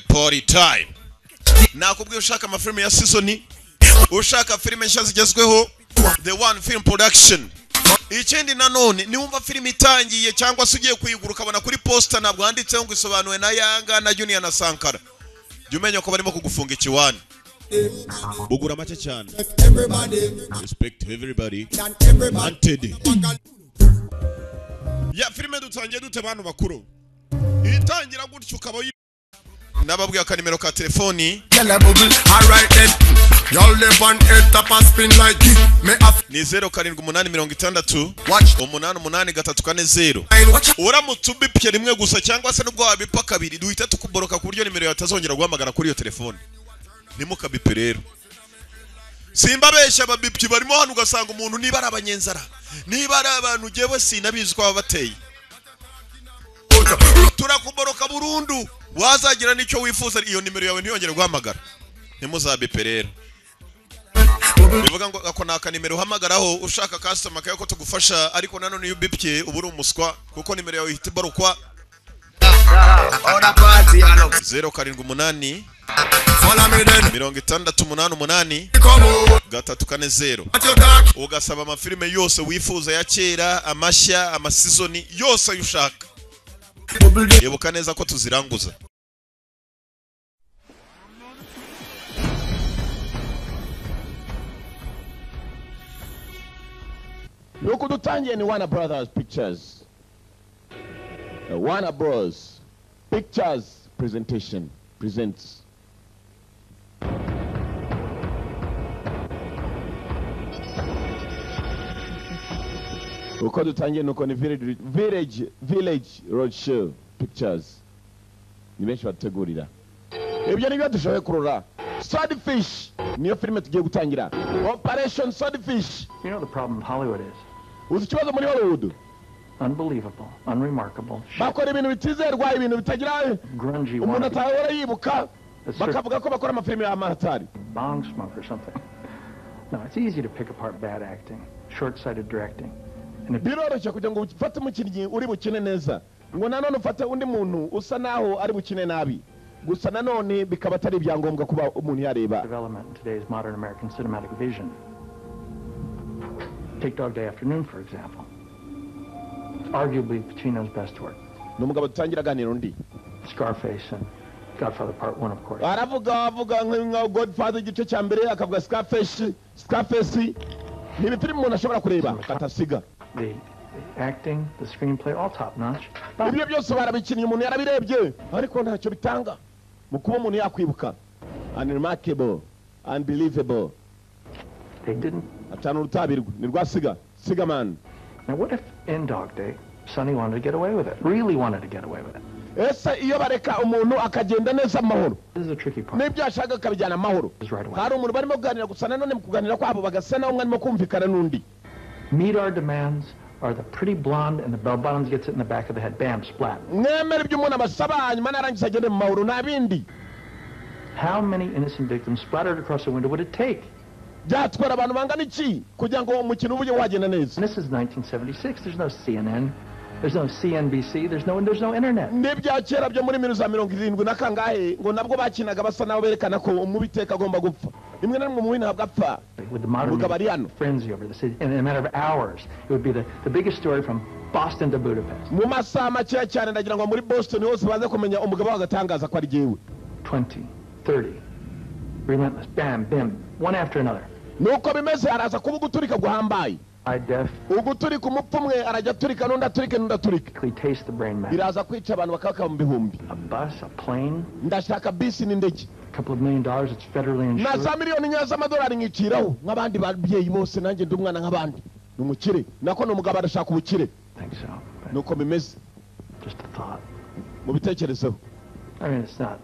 Party time. Nakubwiye ushaka amafilme ya season, ushaka filme nshya zigezweho, The One Film Production. Ikindi nanone ni wumva filme itangiye cyangwa se ugiye kuyiguruka bana kuri poster nabwo handitseho ngo isobanuwe na Yanga na Junior na Sankara. Jumenya ko barimo kugufunga ikiwani. Bugura make cyane. Respect everybody. Wanted. Ya filme dutangiye dute bantu bakuru. Itangira gutyo ukaba nababwiye akanimero ka telefoni. Alright then. Y'all live on earth top and spin like it. Ni 0786 888340. Uramutse ubipye rimwe gusa cyangwa se nubwo wabipa kabiri duhita tukuboroka ku buryo nimero yatazongera guhamagara kuri iyo telefoni. Nimukabipe rero. Simba besha babipyi barimo hano ugasanga umuntu niba ari abanyenzara. Niba ari abantu jewe sinabizi kwa bateye. Turakuboroka burundu. Wazagira nicyo wifuza iyo nimero yawe ntiyongere guhamagara. Nimuzabipe rero. Bivuga ngo ako naka nimero uhamagaraho ushaka customer kayo ko tugufasha ariko nanone iyo bipye uburi umuswa kuko nimero yawe ihita barukwa 078 688 ugasaba amafilme yose wifuza ya kera amashya amasizoni yose ayushaka. Yebuka neza ko tuziranguza. Nuko dutangiye ni Warner Brothers Pictures. Warner Bros. Pictures presentation presents uko dutangiye nuko ni Village Roadshow Pictures. Ni benshi bategurira. Ibyo nibyo dushoboye kurura. Swordfish niyo filime tugiye gutangira. Operation Swordfish. You know the problem with Hollywood is? Uzi kibazo muri Hollywood? Unbelievable, unremarkable. Bakora ibintu bitizerwa, ibintu bitagira grungy. Umuntu atahora yibuka bakavuga ko bakora amafilime ya Mahatari. Bong smoke or something. No, it's easy to pick apart bad acting, short-sighted directing. Biroroshye kugira ngo ufate umukinnyi uri bukine neza. Ngo nanone ufate undi muntu usa naho ari bukine nabi. Gusa nanone bikaba atari ibyangombwa kuba umuntu yareba. Development in today's modern American cinematic vision. Take Dog Day Afternoon, for example. It's arguably Pacino's best work. Numugabo tutangira ganiro ndi. Scarface and Godfather Part 1, of course. Aravuga nka Godfather igice cya mbere akavuga Scarface ni ibifilm umuntu ashobora kureba katasiga. The acting, the screenplay, all top notch. Ibyo byose barabikinnye umuntu yarabirebye ariko ntacyo bitanga. Mukuba umuntu yakwibuka. Unremarkable, unbelievable. They didn't. Atanu rutabirwa ni rwasiga. Siga man. Now what if in Dog Day, Sonny wanted to get away with it? Really wanted to get away with it? Ese iyo bareka umuntu akagenda neza amahoro. This is a tricky part. Nibyo ashaka kabijyana amahoro. Hari umuntu barimo kuganira gusa nanone mu kuganira kwabo bagasana umwe arimo kumvikana nundi. Meet our demands are the pretty blonde and the bell bottoms gets it in the back of the head. Bam, splat. Nemere ibyo umuntu abasaba hanyuma narangiza agende mu mahoro nabindi. How many innocent victims splattered across the window would it take? Byatwara abantu bangana iki kugira ngo umukino uje wagenda neza. This is 1976. There's no CNN. There's no CNBC. There's no internet. Nibya kera byo muri 1970 nakangahe ngo nabwo bakinaga basa naho berekana ko umubiteka agomba gupfa. Imwe na rimwe mu wina habwapfa. With the modern frenzy over the city, in a matter of hours, it would be the biggest story from Boston to Budapest. Mu masaha make cyane ndagira ngo muri Boston hose baze kumenya umugabo wagatangaza ko ari jewe. 20, 30, relentless, bam, bam, one after another. Nuko bimeze araza kuba guturika guhambaye. Uguturika umupfumwe arajya turika nunda turike nunda turika. Taste the brain matter. Biraza kwica abantu bakaka mu bihumbi. A bus, a plane. Ndashaka bisi n'indege. A couple of $1 million, it's federally insured. Na za miliyoni nyaza amadolari ngiciraho nk'abandi babyeyi bose nanjye ndi umwana nk'abandi. Numukire nako numugabo arashaka ubukire. Think so. Nuko bimeze. Just a thought. Mu bitekerezo. I mean, it's not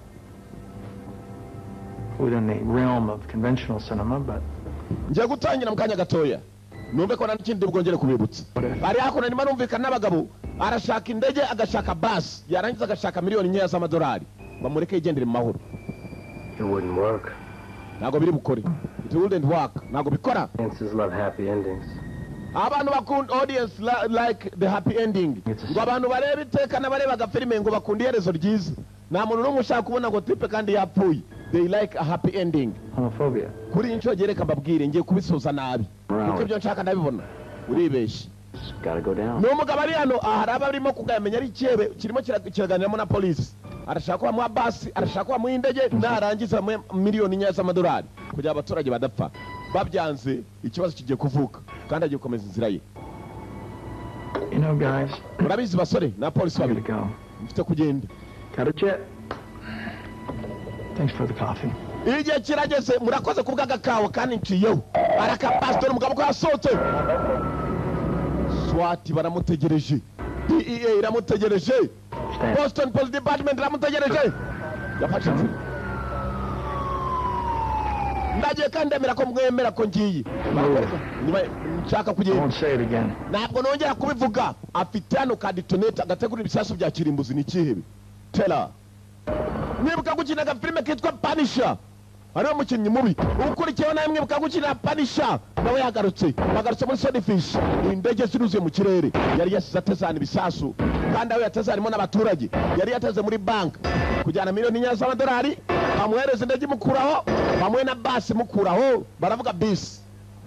within the realm of conventional cinema, but ngiye gutangira mu kanya gatoya. Numve ko n'ikindi bwongere kubibutsa. Bari hakuno nima numvikana n'abagabo arashaka indege agashaka bus yarangiza agashaka miliyoni nyaza amadolari. Bamureke igendere mu mahoro. It wouldn't work. Nago biri bukore. It wouldn't work. Nago bikora. Audiences love happy endings. Abantu bakunda audience like the happy ending. Ngo abantu bareba iteka na bareba agafilime ngo bakunda iherezo ryiza. nta muntu n'umwe ushaka kubona ngo tipe kandi yapfuye. They like a happy ending. Homophobia. Kuri inshuro gereka mbabwire ngiye kubisoza nabi kuko ibyo nshaka ndabibona uribeshye. It's gotta go down. N'umugabo ari hano aharaba arimo kugamenya ari cyebe kirimo kiraganiramo na polisi. Arashaka ko bamuha basi, arashaka ko bamuha indege, narangiza miliyoni nya z'amadolari kugira abaturage badapfa. Babyanze ikibazo kigiye kuvuka kandi agiye gukomeza inzira ye. You know, guys, Murabizi basore na polisi I gotta babiri go. mfite kugenda. Got a jet. Thanks for the coffee. Igihe kirageze murakoze kubwa gakawa kandi nciyeho. Araka pastor umugabo ko yasohotse. SWAT baramutegereje. DEA iramutegereje. Boston Police Department iramutegereje. Yafashe inzira. Ndagiye kandi ndemera ko mwemera ko ngiye. Niba nshaka I kugenda. won't say it again. Ntabwo nongera kubivuga. Afite hano ka detonator agategura ibisasu bya kirimbuzi ni kihebe. Tela. Mwibuka gukina filime kitwa Punisher. Ariyo mukinnyi mubi. Ukurikiyeho nawe mwibuka gukina Punisher. Nawe yagarutse. Bagarutse muri Swordfish. Indege ziruzuye mu kirere. Yari yasize atezana ibisasu. Kandi aho yatezanimo n'abaturage. Yari yateze muri bank. Kujyana miliyoni nya z'amadolari. Bamwereza indege mukuraho. Bamwe na basi mukuraho. Baravuga bisi.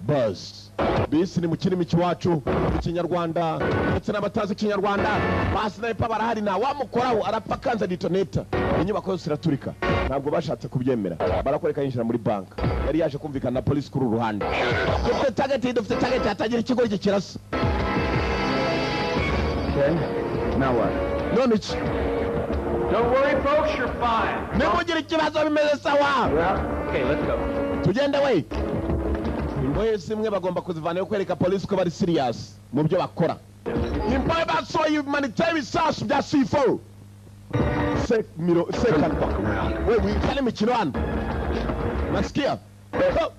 Bus. Bisi ni mukirimi cy'iwacu ikinyarwanda ndetse n'abatazi ikinyarwanda basi na ipa barahari na wamukoraho arapfa kanza detonator inyubako yose iraturika ntabwo bashatse kubyemera barakoreka yinjira muri bank yari yaje kumvikana na polisi kuri uruhande dufite target atagira ikigo kirasa. Okay? Now what? None iki Don't worry, folks, you're fine. nimugira ikibazo bimeze sawa Well, okay, let's go. tugende we imbohe zimwe bagomba kuzivanayo kwereka polisi ko bari serious mu byo bakora. Imbohe basohoye humanitarian ibisasu bya C4 sekandwa we wikane imikino hano nasikia Let's go.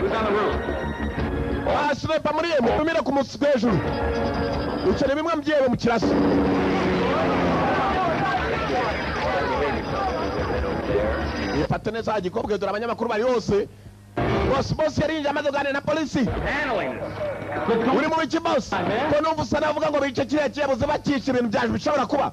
Who's on the roof? sniper muri ye mutumire ku musi hejuru icyo bimwe mbyewe mu kirasi. Ifate neza igikobwa dore abanyamakuru bari hose. Boss yarinje amaze kuganira na polisi. Uri mu biki boss? Ko numva usa navuga ngo bice kiriya kiyabuze bakica ibintu byaje bishobora kuba.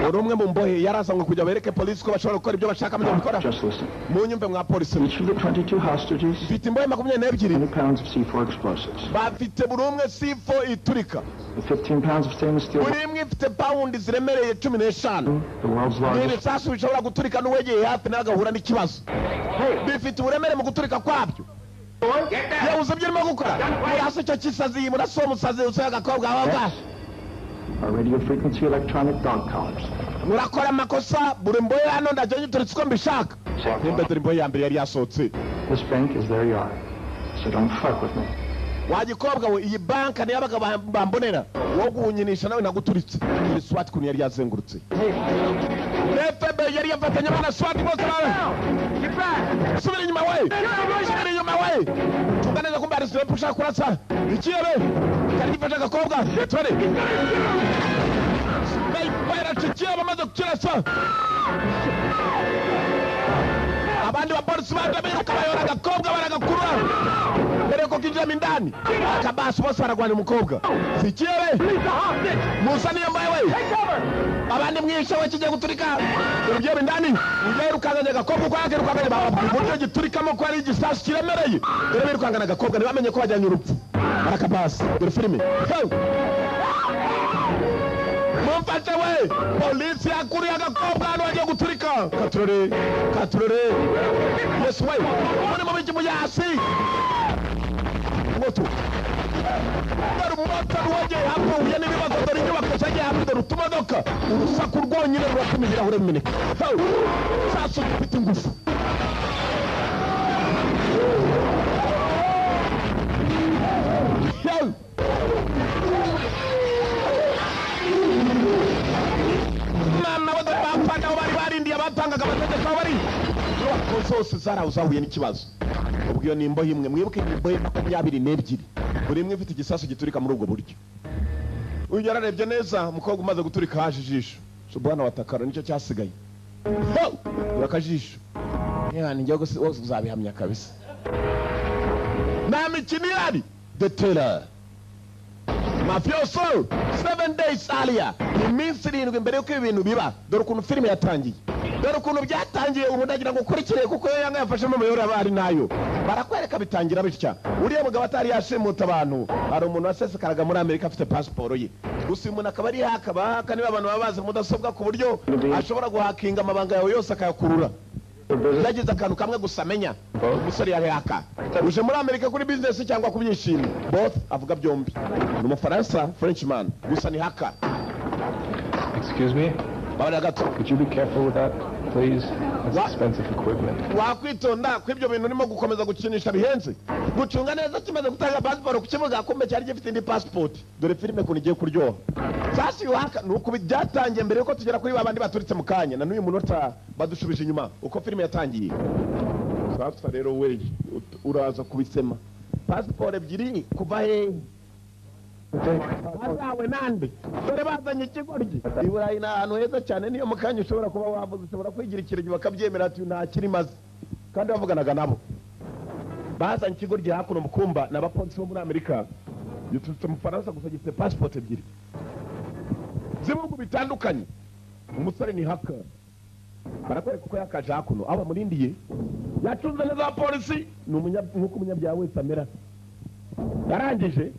Uri umwe mu mbohe yarazanywe kujya bereke polisi ko bashobora gukora ibyo bashaka mu gukora. Just listen. Mu nyumve mwa polisi. Each of the 22 hostages, Bafite imbohe 22 20 pounds of C4 explosives, bafite buri umwe C4 iturika. with 15 pounds of stainless steel, Buri imwe ifite pound ziremereye 15. the world's Ni largest. ibisasu bishobora guturika n'uwegeye hafi n'agahura n'ikibazo. Bifite uburemere mu guturika kwabyo. Yabuze ibyo urimo gukora. Murasa icyo kisazi murasa umusazi usohoye agakobwa aho ngaho. Our radio frequency electronic dog collars. Murakora amakosa buri mbohe hano ndajya nyituritse uko mbishaka. Nimba dore imbohe ya mbere yari yasohotse. This bank is their yard, so don't fuck with me. Wagikobwa we iyi banka niyo abaga bambonera. Wo guhunyinisha nawe naguturitse. Iri SWAT kuntu yari yazengurutse. FB yari yafatanya na SWAT bose nawe. Subira inyuma we. Subira inyuma we. Tuganeza kumbe ari sniper ushaka kurasa. Ikirebe. Kari gifasha agakobwa. Tore. Bayira cikiye bamaze kukirasa. Abandi bapolisi biruka bayora agakobwa baragakurura. Mbere ko kinjira indani. Akabasi bose baragwana umukobwa. Sikirebe. Musa niyo mbaye we. Abandi mwishe we kigiye guturika. Ugiye indani. Ugiye rukanganya agakobwa kwa yake rukanganya uburyo giturikamo ko ari igisasu kiremereye. Dore birukangana agakobwa ntibamenye ko bajyanye urupfu. Barakabasi. Dore filime. Mumfashe we. Polisi yakuriye agakobwa hano wagiye guturika. Katurore. Yes we. Muri mu biki muyasi. Moto. Dore moto wagiye hapo uye n'ibibazo dore inyubako zagiye hapo dore utumodoka. Urusaku rwonyine ruratuma ibirahure bimeneka. Sasu gifite ingufu. Mama bose bapfana bari barindiye batangaga amategeko bari. Inyubako zose zarahuye n'ikibazo. Ubwo ni imbohe imwe mwibuke imbohe 22 buri imwe ifite igisasu giturika muri ubwo buryo. Uyu yararebye neza umukobwa umaze guturika haje ijisho. Subhana watakara nicyo cyasigaye. Urakajisho. Ni njye wose uzabihamya kabisa. Na mikino yari The Taylor. mafioso 7 days earlier, iminsi 7 mbere yuko ibintu biba. Dore ukuntu filime yatangiye, dore ukuntu byatangiye. Ubu ndagira ngo ukurikire kuko yanga yafashemo amayora bari nayo. Barakwereka bitangira bitya. Uriya mugabo atari yashimuta abantu, hari umuntu wasesekaraga muri Amerika afite passport ye. Gusa umuntu akaba ari haka niba abantu babaze mudasobwa ku buryo ashobora guhakinga amabanga yawe yose akayakurura. Yagize akantu kamwe gusa amenya, umusore yari haka. Uje muri Amerika kuri business cyangwa kubyishima. Both avuga byombi. Ni umufaransa, Frenchman, gusa ni haka. Excuse me? Could you be careful with that, please? That's expensive equipment. Wakwitonda kw'ibyo bintu urimo gukomeza gukinisha bihenze. Gucunga neza kimaze gutanga passport ku kibuga kumbe cyari gifite indi passport. Dore filime ko nigiye kuryoha. Sasi waka nuko byatangiye mbere yuko tugera kuri babandi baturitse mu kanya na n'uyu munota badushubije inyuma uko filime yatangiye. Sasa rero we uraza kubisema. Passport ebyiri kuva he? Bazawe nande dore bazanye ikigoryi iburayi na ahantu heza cyane niyo mukanya ushobora kuba wavuze ushobora kwigira ikiregi bakabyemera ati nta kiri maze kandi bavuganaga nabo bazanye ikigoryi hakuno mukumba n'abapolisi bo muri Amerika yitutse mu Faransa gusa gifite passport ebyiri z'ibihugu bitandukanye. Umusore ni haka barakwereka uko yakaje hakuno aba murindiye yacunze neza abapolisi nk'uko umunyabyaha wese amera. Yarangije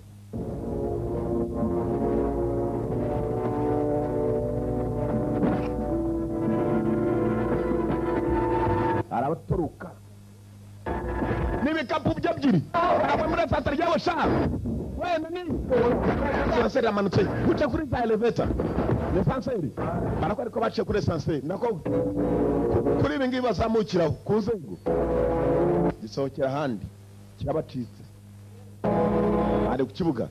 arabaturuka n'ibikapu by'ebyiri aba muri sasa ryabo sha wenda ni sanseri amanutse guca kuri za elevator ni sanseri barakwereka ko baciye kuri sanseri nako kuri ibi ngibi bazamukiraho ku nzego gisohokera ahandi kirabacitse ari ku kibuga.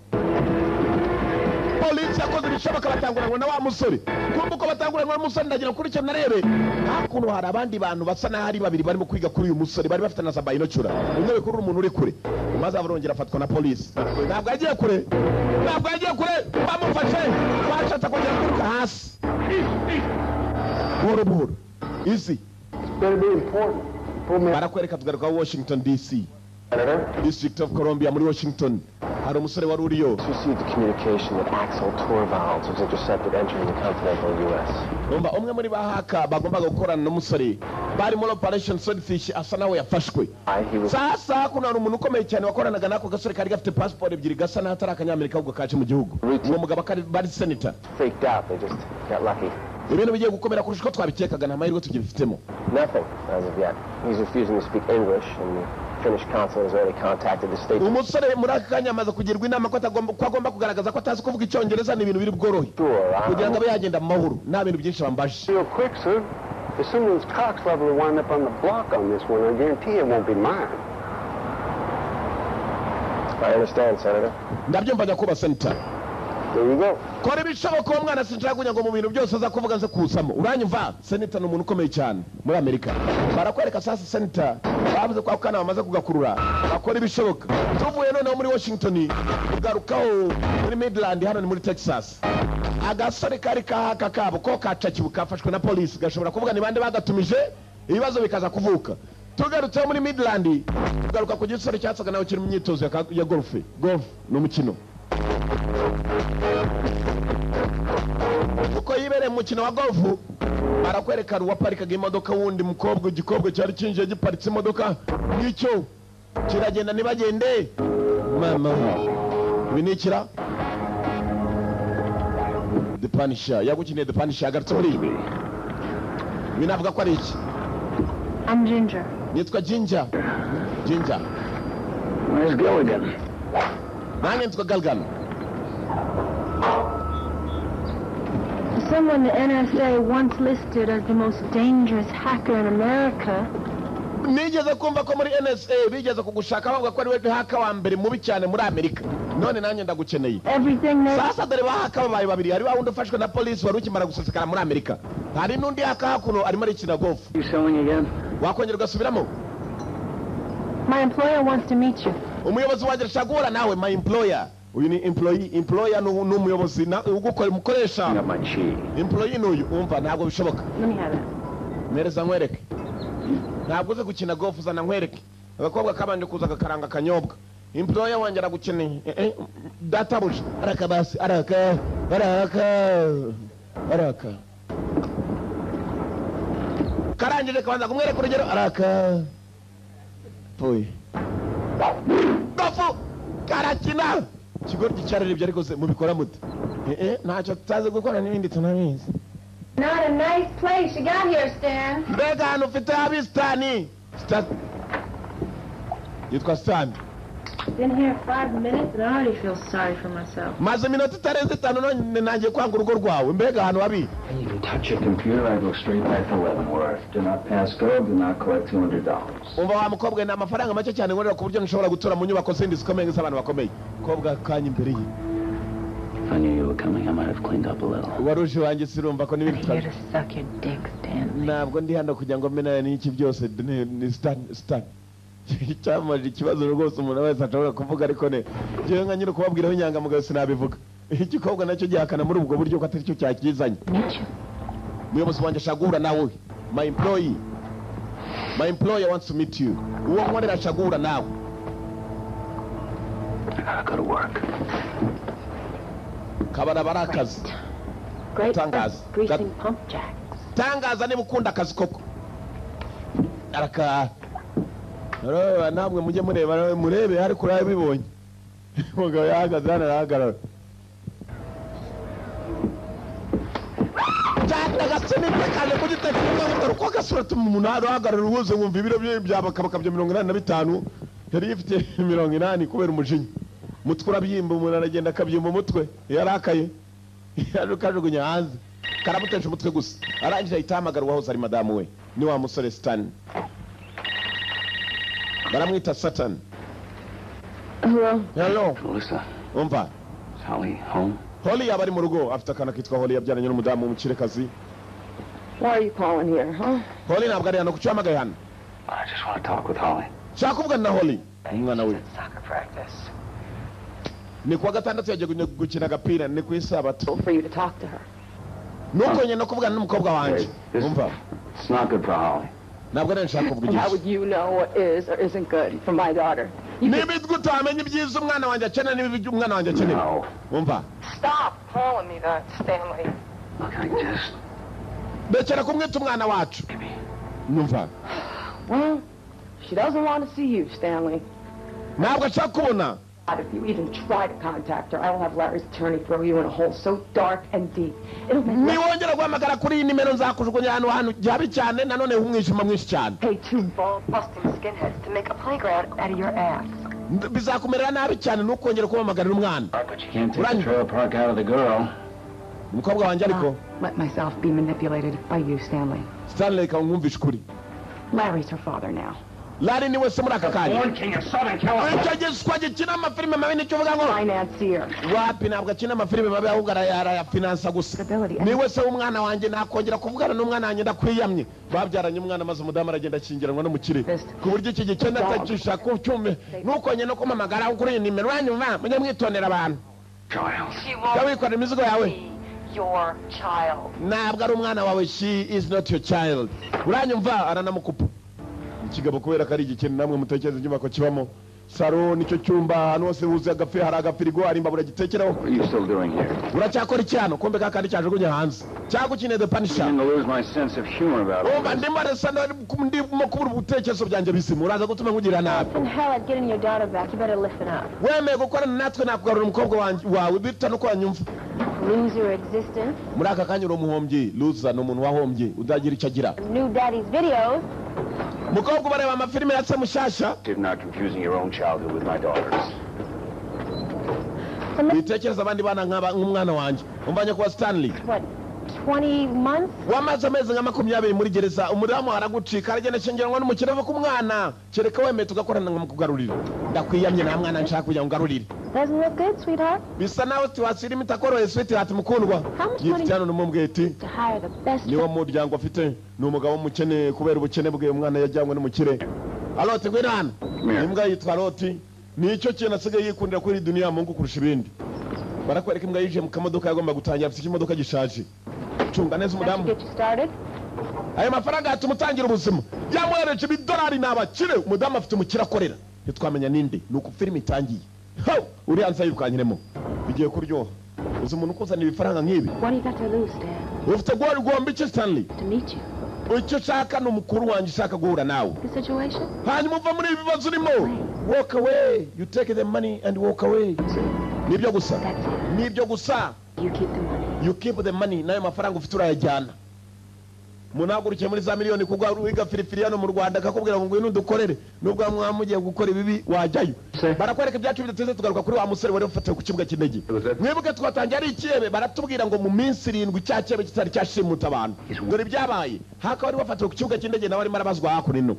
Polisi yakoze ibishoboka batanguranwa na wa musore. Kumva uko batanguranwa n'umusore ndagira kuri cyo narebe. Hakuno hari abandi bantu basa naho ari babiri barimo kwiga kuri uyu musore bari bafite na sabayino cura. Umwe bikurura umuntu uri kure. Maze abarongera afatwa na polisi. Ntabwo yagiye kure. Bamufashe. Bashatse kongera kuruka hasi. Buhoro. Easy. Barakwereka tugaruka Washington DC. District of Columbia muri Washington. Hari umusore wari uriyo. Received the communication that Axel Torvalds was intercepted entering the continental U.S. Umba umwe muri bahaka bagombaga gukorana n'umusore bari muri Operation Swordfish asa nawe yafashwe. Sasa kuna umuntu ukomeye cyane wakoranaga nako gasore kari gafite passport ebyiri gasa naho atari akanyamerika ahubwo kaje mu gihugu. Uwo mugabo bari senator. Freaked out, they just got lucky. Ibintu bigiye gukomera kurusha ko twabikekaga nta mahirwe tugifitemo. Nothing as of yet. He's refusing to speak English and the Finnish consul has already contacted the state. Umusore muri akanya amaze kugirwa inama ko agomba kugaragaza ko atazi kuvuga icyongereza n'ibintu biri bworohe. Kugira ngo abe yagenda mu mahoro nta bintu byinshi bambaje. Real quick, sir. If someone's cock's liable to wind up on the block on this one, I guarantee it won't be mine. I understand, Senator. Ndabyumva nyakuba Senator. There you go. Kora ibishoboka uwo mwana sinshaka kugira ngo mu bintu byose aza kuvuga nze kusamo. Uranyumva? Senator ni umuntu ukomeye cyane muri Amerika. Barakwereka sasa Senator bavuze ko akana bamaze kugakurura. Bakora ibishoboka. Tuvuye noneho muri Washington kugarukaho muri Midland hano ni muri Texas. Agasore kari kahaka kabo ko kacakibu kafashwe na polisi gashobora kuvuga ni bande bagatumije ibibazo bikaza kuvuka. Tugarutse muri Midland tugaruka ku gisore cyatsaga nawe kiri mu myitozo ya golf. Golf ni umukino. Uko yibere mukino wa golf barakwereka ruwaparikaga imodoka wundi mukobwa igikobwa cyari kinjiye giparitse imodoka n'icyo kiragenda nibagende mama binikira The Punisher yagukineye The Punisher agarutse muri ibi binavuga ko ari iki. I'm Ginger. Nitwa Ginger. Where's Gilligan? Nange nitwa Galgan. Someone the NSA once listed as the most dangerous hacker in America. Nigeze kumva ko muri NSA bigeze kugushaka bavuga ko ari we haka wa mbere mubi cyane muri Amerika. None nanjye ndagukeneye. Everything that Sasa dore bahaka babaye babiri hari wundi ufashwe na police wari ukimara gusesekara muri Amerika. Hari nundi haka hakuno arimo arikina golf. You selling again? Wakongera ugasubiramo. my employer wants to meet you. Umuyobozi wanjye arashaka guhura nawe. My employer. Uyu ni employer n'umuyobozi ugukora umukoresha. Employee n'uyu umva ntabwo bishoboka. Let me have it. Mereza nkwereke. Ntabwo uze gukina golf uzana nkwereke. Abakobwa kabanje kuza gakaranga kanyobwa. employer wanjye aragukeneye. Databuja araka basi araka karangije kabanza kumwereka urugero araka poye gafu karakina kigoryi cyararibye ariko se mubikora mute ntacyo tutazi gukora n'ibindi tunabizi. Not a nice place you got here, Stan. Mbega hano ufite abistani yitwa Stan. Been here 5 minutes and I already feel sorry for myself. Maze minota itarenze 5 none nanjye kwanga urugo rwawe. Mbega hano wabi. You can touch your computer. I go straight back to Leavenworth. Do not pass go. Do not collect $200. Umva wa mukobwa na amafaranga make cyane ngorera ku buryo nshobora gutura mu nyubako zindi zikomeye z'abantu bakomeye. Kobwa kanya imbere ye. If I knew you were coming, I might have cleaned up a little. Waruje wanjye sirumva ko I'm here to suck your dick, Stan. ntabwo ndi hano kugira ngo menane n'iki byose ni Stan. Cyamaje ikibazo rwose umuntu wese ashobora kuvuga ariko ne jewe nka nyine kubabwiraho inyangamugayo sinabivuga. Igikobwa nacyo gihakana muri ubwo buryo ko atari cyo cyakizanye. Muyobozi wanjye ashagura nawe. My employer wants to meet you. Uwo nkorera ashagura nawe. I gotta go to work. Kabara barakazi. Great Tangaza. greasing pump jacks. Tangaza niba ukunda akazi koko. Araka namwe mujye murebe hari kuri bibonye. Mugabo yahagaze hano arahagarara. Gatagatsini pekane kuri telefone ko gasura umuntu arahagarara ubuze nkumva ibiro bye byabakabakabye 85 yari ifite 80 kubera umujinya. Mutwe byimba umuntu aragenda akabyimba umutwe yarakaye. Yarukajugunya hanze. Karamutesha umutwe gusa. Arangije itamagara wahoze ari madamu we. Ni wa musore Stan. Baramwita Satan. Hello. Melissa. Umva. Is Holly home? Holly yabari mu rugo afite akana kitwa Holly yabyaranye n'umudamu w'umukirekazi. Why are you calling here, huh? Holly ntabwo ari hano kucyamagaye hano. I just want to talk with Holly. Shaka kuvugana na Holly. Umwana we. Soccer practice. Ni kuwa gatandatu yagiye gukina agapira ni ku isabato. For you to talk to her. Nuko nyine no kuvugana n'umukobwa wanjye. Umva. It's not good for Holly. Ntabwo ari nshaka kuvuga And how iki. would you know what is or isn't good for my daughter? Niba utamenye ibyiza umwana wanjye akeneye n'ibyo umwana wanjye akeneye. No. Umva. Stop calling me that, Stanley. Look, I just... Bekera kumwita umwana wacu. Numva. Well, she doesn't want to see you, Stanley. Ntabwo ashaka kubona. If you even try to contact her, I will have Larry's attorney throw you in a hole so dark and deep. It'll make Niwongera guhamagara kuri iyi nimero nzakujugunya hano byabi cyane nanone umwijima mwinshi cyane. pay 2 ball-busting skinheads to make a playground out of your ass. Bizakumerera nabi cyane nukongera kubamagarira umwana. But you can't take the trailer park out of the girl. Umukobwa wanjye ariko. Let myself be manipulated by you, Stanley. Stanley kamwumvisha kuri. Larry's her father now. Larry niwe se muri aka kanya. King of Southern California. Icyo giswa gikina amafilime mabi nicyo uvuga ngo. Financier. Wapi ntabwo akina amafilime mabi ahubwo arayafinansa gusa. Niwe se w'umwana wanjye nakongera kuvugana n'umwana wanjye ndakwiyamye. Babyaranye umwana maze umudamu aragenda akingiranwa n'umukire. Ku buryo iki gikenda atagisha ku cyume. Nukonye no kumamagara kuri iyi nimero wanyuma mujye mwitondera abantu. Yawikorera imizigo yawe. Your child. Ntabwo ari umwana wawe, she is not your child. Uranyumva aranamukupa. Ikigabo kubera kari igikene namwe mutekereza inyubako kibamo. Saro nicyo cyumba hano hose huzuye agafe hari agafirigo hari imbabura gitekeraho. What are you still doing here? Uracyakora icyano kombe kakandi cyajugunye hanze. Cyagukine the Punisher. I'm going to lose my sense of humor about all this. Ndimo arasana ndimo kubura ubutekerezo byanjye bisimu. Uraza gutuma nkugira nabi. And hell, at getting your daughter back, you better lift it up. Wemeye gukorana natwe nakugarura umukobwa wawe bita no kwanyumva. Lose your existence. Muri aka kanya uri umuhombyi. Loser ni umuntu wahombye udagira icyo agira. New daddy's videos. Mukobwa bareba amafilime yatse mushasha. You're not confusing your own childhood with my daughter's. Bitekereza abandi bana nk'umwana wanjye. Umvanye kuwa Stanley. What, 20 months? Wamaze amezi nka 20 muri gereza. Umudamu aragucika aragenda shengeranwa n'umukire ava ku mwana. Kereka wemeye tugakorana nkamukugarurira. Ndakwiyamye na mwana nshaka kujya ngarurira. Doesn't look good, sweetheart. Bisa nawe tiwasira imitakoroye sweetheart mukundwa. Yifitano n'umubweti. To hire the best. Niwo muryango afite ni umugabo mukene kubera ubukene bwe umwana yajyanywe n'umukire. Aloti gwirana. Imbwa yitwa Loti. Nicyo kintu asigaye yikundira kuri dunia Mungu kurusha ibindi. Barakwereka imbwa yije mu kamodoka yagomba gutangira afite imodoka gishaje. Cunga neza umudamu. Ayo mafaranga atumutangira ubuzima. Yamwereje $100 n'abakire umudamu afite umukira akorera. ntitwamenya ninde nuko filime itangiye uri hanze yirukanyiremo bigiye kuryoha uzi umuntu ukuzanira ibifaranga nk'ibi What do you got to lose, Dad? ufite guhomba iki Stanley To meet you. icyo ushaka ni umukuru wanjye ushaka guhura nawe The situation? hanyuma uva muri ibi bibazo urimo walk away you take the money and walk away nibyo gusa That's it. nibyo gusa You keep the money. you keep the money nayo mafaranga ufite urayajyana munagurukiye muri za miliyoni kugwa wiga filifili hano mu Rwanda akakubwira ngo ngwino dukorere nubwo mwamugiye gukora ibibi wajyayo barakwereka ibyacu bidateze tugaruka kuri wa musore wari ufatiwe ku kibuga cy'indege mwibuke twatangiye ari ikirebe baratubwira ngo mu minsi 7 cya kirebe kitari cyashimuta abantu dore ibyabaye haka wari wafatiwe ku kibuga cy'indege nawe arimo arabazwa hakuno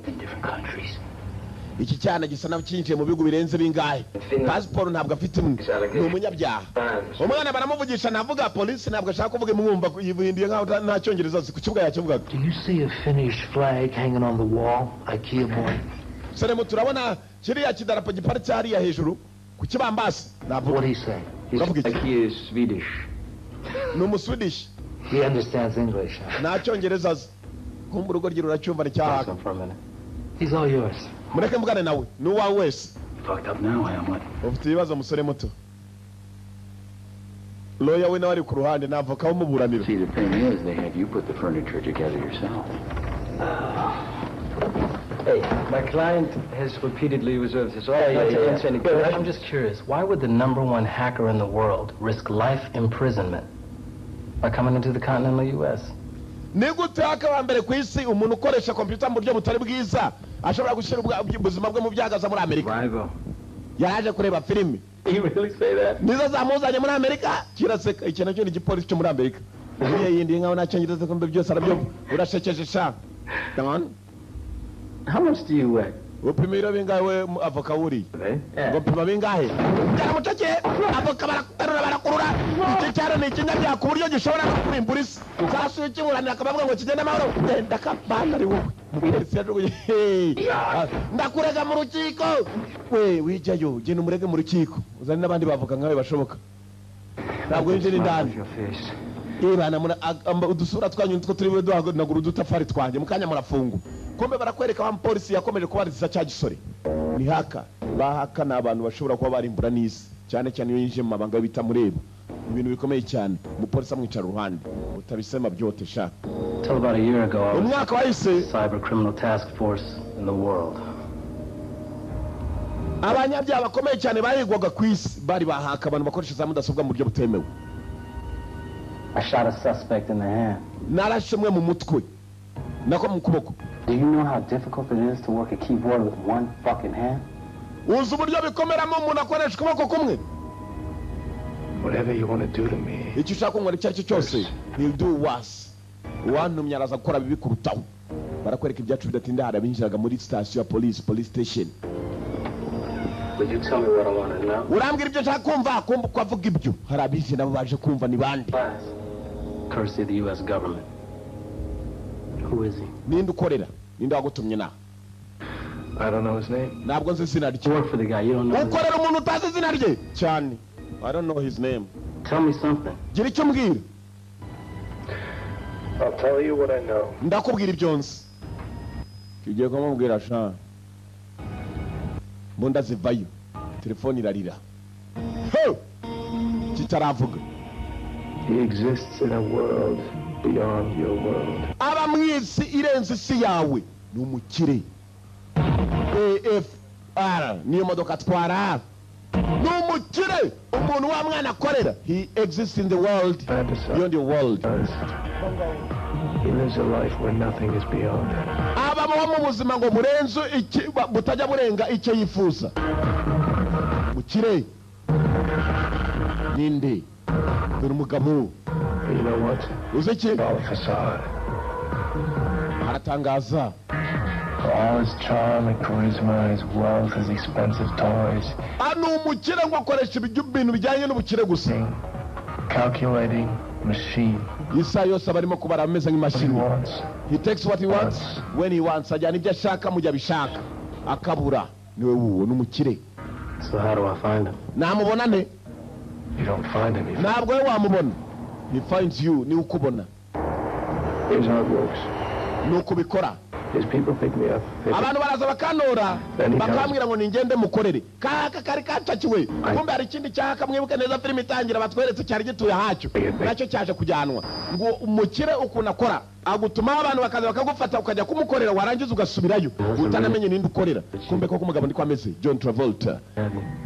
iki cyana gisa naho cyinjiye mu bihugu birenze bingahe passport ntabwo afite imwe ni umunyabyaha umwana baramuvugisha navuga polisi ntabwo ashaka kuvuga imwumva yivuhindiye nkaho nta cyongereza azi ku kibuga yakivugaga. Do you see a Finnish flag hanging on the wall, IKEA boy? Seremo turabona kiriya kidarapo giparitse hariya hejuru ku kibambasi navuga. What he say? IKEA is Swedish. Ni umuswedish. He understands English. Nta cyongereza azi. Kumva urugo rye ruracyumva n'icyahaka. He's all yours. Mureke mvugane nawe ni uwawe wese. Fucked up now, Hamlet. Ufite ibibazo musore muto. Lawyer we nawe ari ku ruhande navoka umuburanira. See, the thing is, they have you put the furniture together yourself. Hey, my client has repeatedly reserved his right not to answer any questions. I'm just curious, why would the #1 hacker in the world risk life imprisonment by coming into the continental U.S.? Nigute akaba mbere ku isi umuntu ukoresha computer mu buryo butari bwiza ashobora gushyira ubuzima bwe mu byagaza muri Amerika. Yaje kureba filime. You really say that? Nizo zamuzanye muri Amerika kiraseka ikintu cyo igipolisi cyo muri Amerika. Uriya yindi nkaho nacyongereza ko byose arabyo urashekeje sha. Don. How much do you weigh? Upimira bingawe avoka wuri. Ngo pima bingahe? Kana mutake avoka barakurura. Iki cyaro ni ikinyabya ku buryo gishobora kurimbura isi. Sasuye kiburanira akabavuga ngo kigenda amahoro. Ndakabana ari wowe. Mupolisi yajuguye. Ndakurega mu rukiko. We wijayo genda umurege mu rukiko. Uzane n'abandi bavuga nkawe bashoboka. Ntabwo yinjira indani. Ibana muna udusura twanyu nitwo turi we duhaguragura udutafari twanjye mukanya murafungu. Kombe barakwereka wa polisi yakomeje kubariza cya gisore. Ni haka bahaka n'abantu bashobora kuba barimbura n'isi cyane cyane iyo yinjiye mu mabanga bita mureba. Ibintu bikomeye cyane umupolisi amwicara uruhande utabisema byote sha. Till about a year ago, I umwaka wahise cyber criminal task force in the world. Abanyabyaha bakomeye cyane bahigwaga ku isi bari bahaka abantu bakoresha za mudasobwa mu buryo butemewe. I shot a suspect in the hand. Narashimwe mu mutwe nako mu kuboko. Do you know how difficult it is to work a keyboard with one fucking hand? Uzi uburyo bikomeramo umuntu akoresha ukuboko kumwe. Whatever you want to do to me. Icyo ushaka ngo icyo aricyo cyose he'll do worse. Wantumye araza gukora bibi kurutaho. Barakwereka ibyacu bidatinda hari abinjiraga muri station ya police station. Would you tell me what I want to know? Urambwira ibyo nshaka kumva kwavuga ibyo. Hari abinjira nabo baje kumva ni bande. Courtesy of the U.S. government. Who is he? Ninde ukorera? Ninde wagutumye na? I don't know his name. Ntabwo nzi izina rye. You work for the guy, you don't know. Ukorera umuntu utazi izina rye? Cyane. I don't know his name. Tell me something. Gira icyo mbwira. I'll tell you what I know. Ndakubwira ibyo nzi. Kigiye kumubwira sha. Mbunda zivayo. Telefone irarira. Ho! Kitaravuga. He exists in a world beyond your world. Aba mwisi irenze isi yawe ni umukire. AFR niyo modoka atwara. Ni umukire. Umuntu wa mwana akorera. He exists in the world beyond your world. He lives a life where nothing is beyond. Aba mu buzima ngo murenzo butajya burenga icyo yifuza. Mukire. Ninde. Dore umugabo. You know what? Uziki? All facade. Aratangaza. For all his charm and charisma, his wealth, his expensive toys. Anu umukire ngo akoresha ibintu bijyanye n'ubukire gusa. Calculating machine. Isa yose abarimo kubara ameze nk'imashini. He takes what he wants when he wants. Ajyana ibyo ashaka mu gihe abishaka. Akabura. Niwe wuwo n'umukire. So how do I find him? Namubona ne? You don't find him. Ntabwo we wamubona. He finds you. Ni ukubona. Here's how it works. Nuko bikora. His people pick me up. abantu baraza bakanora bakambwira ngo ningende mukorere kaka kari kacakiwe kumbe hari ikindi cyaka mwibuke neza filime itangira batweretse cyari gituye hacyo nacyo cyaje kujyanwa ngo umukire ukuna akora agutuma abantu bakaza bakagufata ukajya kumukorera warangiza ugasubirayo utanamenye ninde ukorera kumbe koko umugabo ndiko ameze John Travolta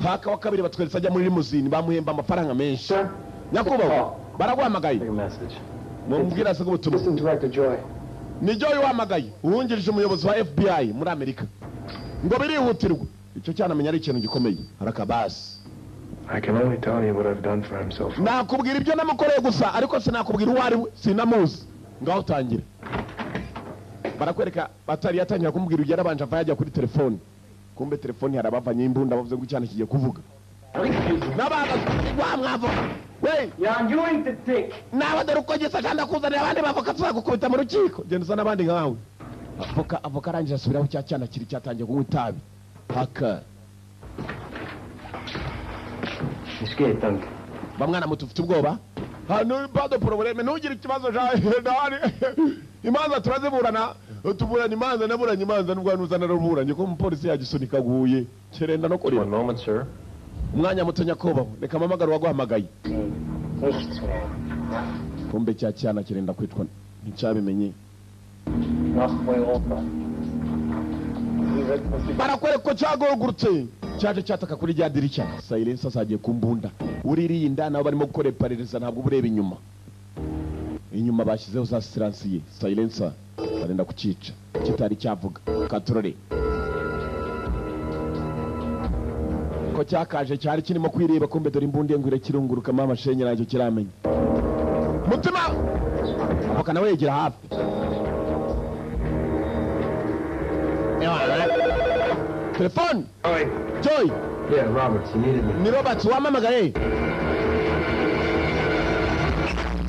haka wa kabiri batweretse ajya muri limousine bamuhemba amafaranga menshi nyakubaho baraguhamagaye mumbwira se gubutumwa ni Joy wamagaye uwungirije umuyobozi wa FBI muri Amerika ngo birihutirwa icyo cyanamenya ari ikintu gikomeye harakabasi I can only tell you what I've done for him so far. nakubwira ibyo namukoreye gusa ariko sinakubwira uwo ari we sinamuzi ngaho utangira barakwereka batari yatangira kumubwira ugera banje ava yajya kuri telefone kumbe telefone harabavanye imbunda bavuze ngo icyana kigiye kuvuga nabaga wamwavo we You're the dick. nawe dore uko gisa kandi akuzanira abandi bavoka tuzagukubita mu rukiko genda usa n'abandi nkawe avoka arangije asubiraho cya cyana kiri cyatangiye kunywa itabi haka Scared, Dunk. bamwana mutu ufite ubwoba hano bado probleme ntugire ikibazo jawe ndani imanza turaziburana tuburana imanza naburanye imanza n'ubwo nuzana ruburanye ko umupolisi yagisunika guye kerenda no kurira One moment, sir. umwanya muto nyakobaho reka mamagara waguhamagaye kumbe cya cyana kirenda kwitwa ncyabimenye barakwereka ko cyagurugurutse cyaje cyataka kuri rya dirishya silence asagiye kumbunda uririnda nabo barimo gukora iperereza ntabwo bureba inyuma bashyizeho za siransiye silence barenda kucica kitari cyavuga katrore ko cyakaje cyari kirimo kwireba kumbe dore imbunde ngure kirunguruka mama shenye nacyo kiramenya mutima bakana wegera hafi telefone Joy Yeah, Roberts, you needed me. ni Roberts wamamagaye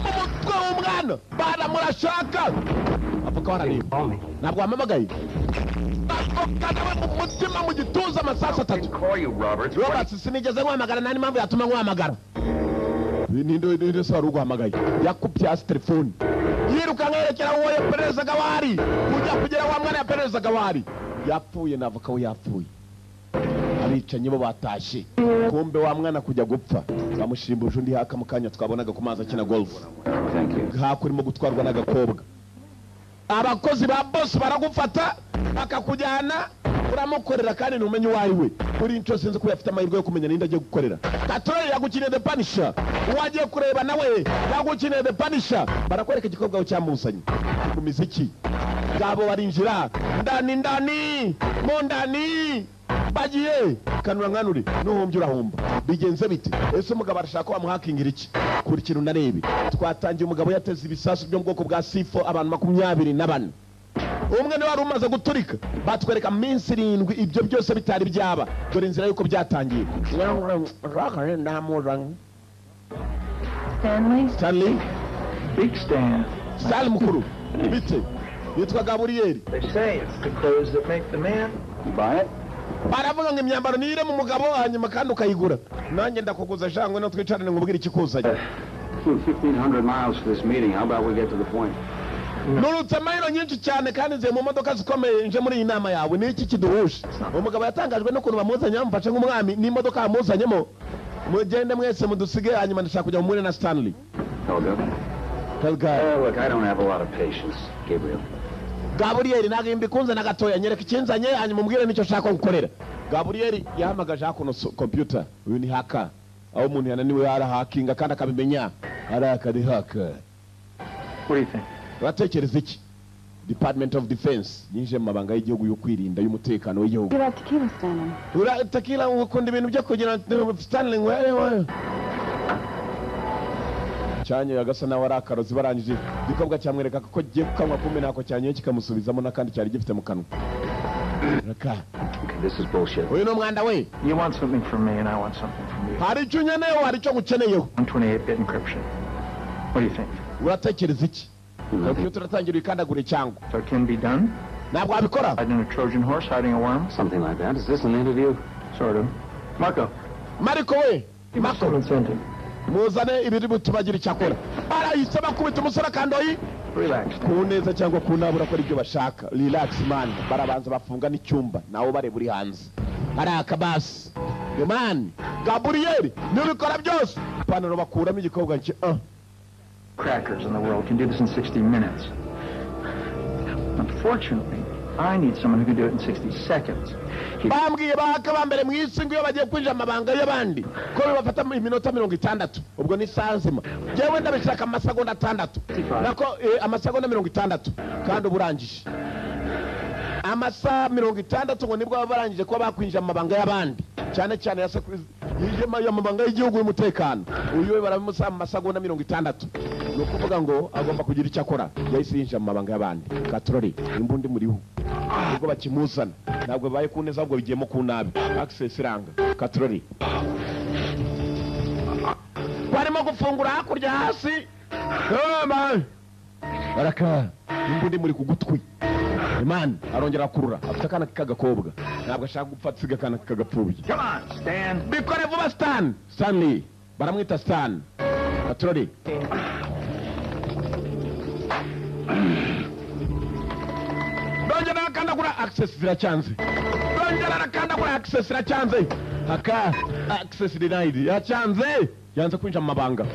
umutwe w'umwana baramurashaka avuga warareba ntabwo wamamagaye umutima mu gituza amasasu 3 Roberts sinigeze nkwamagara nta n'impamvu yatuma nkwamagara ninde se wari uguhamagaye yakubye hasi telefone yirukanka yerekera uwo yapererezaga wari kujya kugera wa mwana yapererezaga wari yapfuye navuga we yapfuye abicanyi bo batashe kumbe wa mwana kujya gupfa bamushimbuje undi haka mu kanya twabonaga ku mazi akina golf haka urimo gutwarwa n'agakobwa abakozi ba boss baragufata bakakujyana uramukorera kandi ntumenye uwo ari we uri inco sinzi ko yafite amahirwe yo kumenya ninde agiye gukorera Katroli yagukiniye The Punisher uwagiye kureba nawe yagukiniye The Punisher barakwereka igikobwa cyamuzanye mu miziki gabo barinjira ndani mo ndani bagiye kanura nkanuri nuhumbye urahumba bigenze bite ese umugabo arashaka wamuhakingira iki kuri kintu narebe twatangiye umugabo yateze ibisasu byo mu bwoko bwa sifo abantu 24 umwe niwe wari umaze guturika batwereka minsi 7 ibyo byose bitari byaba dore inzira yuko byatangiye Stanley Big Stan. Sal mukuru bite yitwa Gabriel They say it's the clothes that make the man. You buy it? baravuga ngo imyambaro nire mu mugabo hanyuma kandi ukayigura nanjye ndakuguza shangwe no twicarane ngubwira ikikuzanye 1,500 miles for this meeting. How about we get to the point? nurutse mayiro nyinshi cyane kandi nze mu modoka zikomeye nje muri iyi nama yawe ni iki kiduhuje umugabo yatangajwe n'ukuntu bamuzanye bamufashe nk'umwami n'imodoka yamuzanyemo mugende mwese mudusige hanyuma ndashaka kujya muri na Stanley Helga Look, I don't have a lot of patience, Gabriel. Gabriel ntabwo imbikunze na gatoya nyereka ikinzanye hanyuma umbwire nicyo shaka gukorera Gabriel yahamagaje hakuno computer uyu ni haka aho umuntu yananiwe arahakinga kandi akabimenya arakadi haka What do you think? uratekereza iki Department of Defense yinje mu mabanga y'igihugu yo kwirinda y'umutekano w'igihugu You like tequila, Stanley? tequila ukunda ibintu byo kugira Stanley wewe cyanye yagasa nawe arakarozi barangije gikobwa cyamwereka ko giye kukanywa kumbe nako cyanye kikamusubizamo nakandi cyari gifite mu kanwa raka This is bullshit. uyu no mwanda we You want something from me and I want something from you. hari icyo nyeneyo hari icyo gukeneyeho 128-bit encryption. What do you think? uratekereza iki computer iratangira ikandagura cyangwa So it can be done? ntabwo wabikora Hiding a Trojan horse, hiding a worm? Something like that. Is this an interview? Sort of. Marco. Mariko we You must have incentive. muzane ibiri butubagira icyakora arahise bakubita umusore kandoyi Relax. ku neza cyangwa ku nabura ko ibyo bashaka relax man barabanza bafunga n'icyumba nawo bare buri hanze ari akabasi man Gabriel nibikora byose panero bakuramo igikobwa cye Crackers in the world can do this in 60 minutes. Unfortunately, I need someone who can do it in 60 seconds. bambwiye bahaka bambere mu isi ngo iyo bagiye kwinjira amabanga y'abandi ko bibafata iminota 60 ubwo ni sanzima jewe ndabishaka amasegonda 6 nako amasegonda 60 kandi uburangije amasaha 60 ngo nibwo baba barangije kuba bakwinjira amabanga y'abandi cyane cyane yijema y'amabanga y'igihugu y'umutekano uyu we baramusa amasegonda 60 no kuvuga ngo agomba kugira icyo akora yahise yinjira amabanga y'abandi katrori imbundi muriho ubwo bakimuzana ntabwo baye ku neza ahubwo bigiyemo ku nabi access iranga katrori barimo gufungura hakurya hasi baraka imbundi muri kugutwi Imana arongera akurura afite akana k'agakobwa ntabwo ashaka gupfa tsiga akana k'agapfubyi Come on, Stan. bikore vuba Stanley baramwita Stan katrori Dongera rakandagura access ziracyanze. Dongera rakandagura access ziracyanze. Aka access denied. Yacyanze. Yanze kwinjira mu mabanga.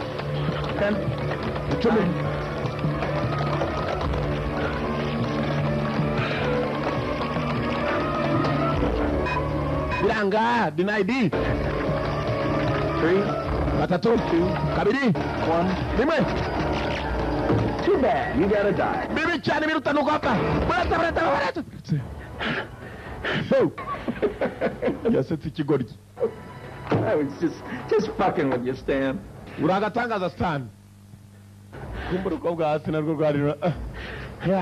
Icumi. Biranga denied. 3 batatu 2 kabiri 1 rimwe. Too bad. You gotta die. Bibi cyane biruta nuko hapa. Barata. Yasetse ikigoryi. I was just fucking with you, Stan. Uragatangaza Stan. Kumbura ukobwa hasi narwo rwarira.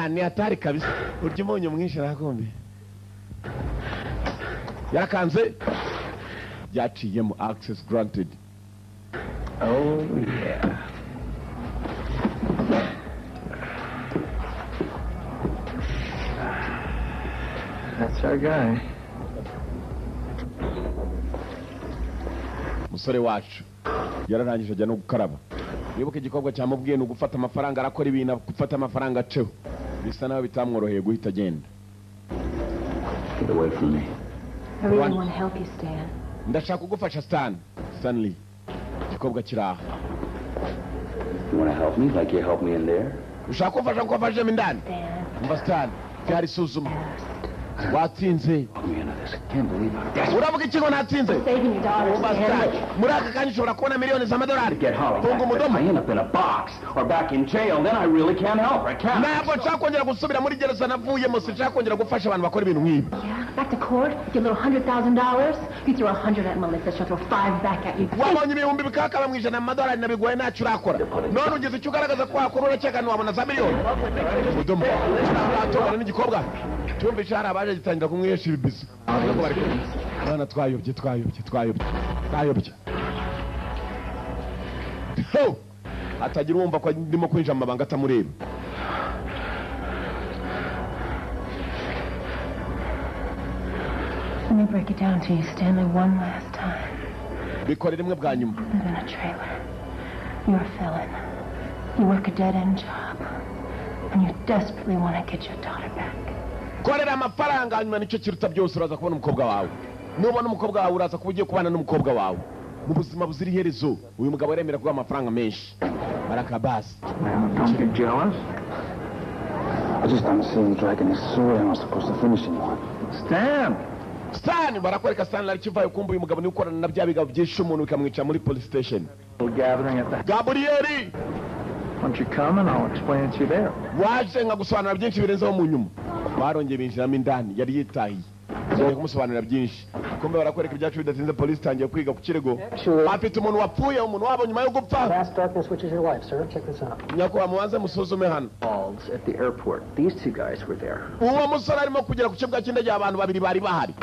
Ni hatari kabisa. Urya umunyu mwinshi nakombe. Yarakanze. Yaciyemo access granted. Oh yeah. That's our guy. Musore wacu yararangije ajya no gukaraba. Wibuke igikobwa cyamubwiye no gufata amafaranga arakora ibintu gufata amafaranga ceho. Bisa naho bitamworoheye guhita agenda. Get away from me. I really want to help you, Stan. Ndashaka kugufasha Stanley. Igikobwa kiraha. You want to help me like you helped me in there? Ushaka kufasha ko afashe mindani. Stan, byari suzuma. Watsinze. Uravuga ikigo natsinze. Muri aka kanya ushobora kubona miliyoni z'amadolari. Funga umudomo. I end up in a box or back in jail, then I really can't help. I can't. Ntabwo nshaka kongera gusubira muri gereza navuyemo, sinshaka kongera gufasha abantu bakora ibintu nk'ibi. Back to court, get a little $100,000. You throw 100 at Melissa, she'll throw 5 back at you. Wabonye ibihumbi bikakaba mu ijana amadolari nabiguye ntacyo urakora. None ugeze icyo ugaragaza ko wakora urakeka ntiwabona za miliyoni. Umudomo. Atongana n'igikobwa. Tumvisha hari abaje gitangira kumwihesha ibibizo. Bana twayobye. Atagira wumva ko ndimo kwinjira mu mabanga atamureba. Let me break it down to you, Stanley, one last time. Bikore rimwe bwa nyuma. You live in a trailer. You're a felon. You work a dead-end job. And you desperately want to get your daughter back. Korera amafaranga hanyuma nicyo kiruta byose uraza kubona umukobwa wawe. Nubona umukobwa wawe uraza kuba ugiye kubana n'umukobwa wawe. Mu buzima buzira iherezo uyu mugabo aremera kuba amafaranga menshi. Barakabasi. Don't get jealous. I just don't see him dragging his sword and I was supposed to finish him one. Stan barakwereka Stanley kivayo kumva uyu mugabo ni ukorana na bya bigabo byinshi umuntu bikamwica muri police station. Gabriel Won't you come and I'll explain it to you there. Waje ngagusobanura byinshi birenzeho mu nyuma. Barongeye binjiramo indani yari yitahiye. Ngiye kumusobanurira byinshi. Kumbe barakwereka ibyacu bidatinze police tangiye kwiga ku kirego. Afite umuntu wapfuye umuntu wabo nyuma yo gupfa. Vast darkness which is your life, sir. Check this out. Nyakwa mubanze musuzume hano. At the airport. These two guys were there. Uwo musore arimo kugera ku kibuga cy'indege abantu babiri bari bahari.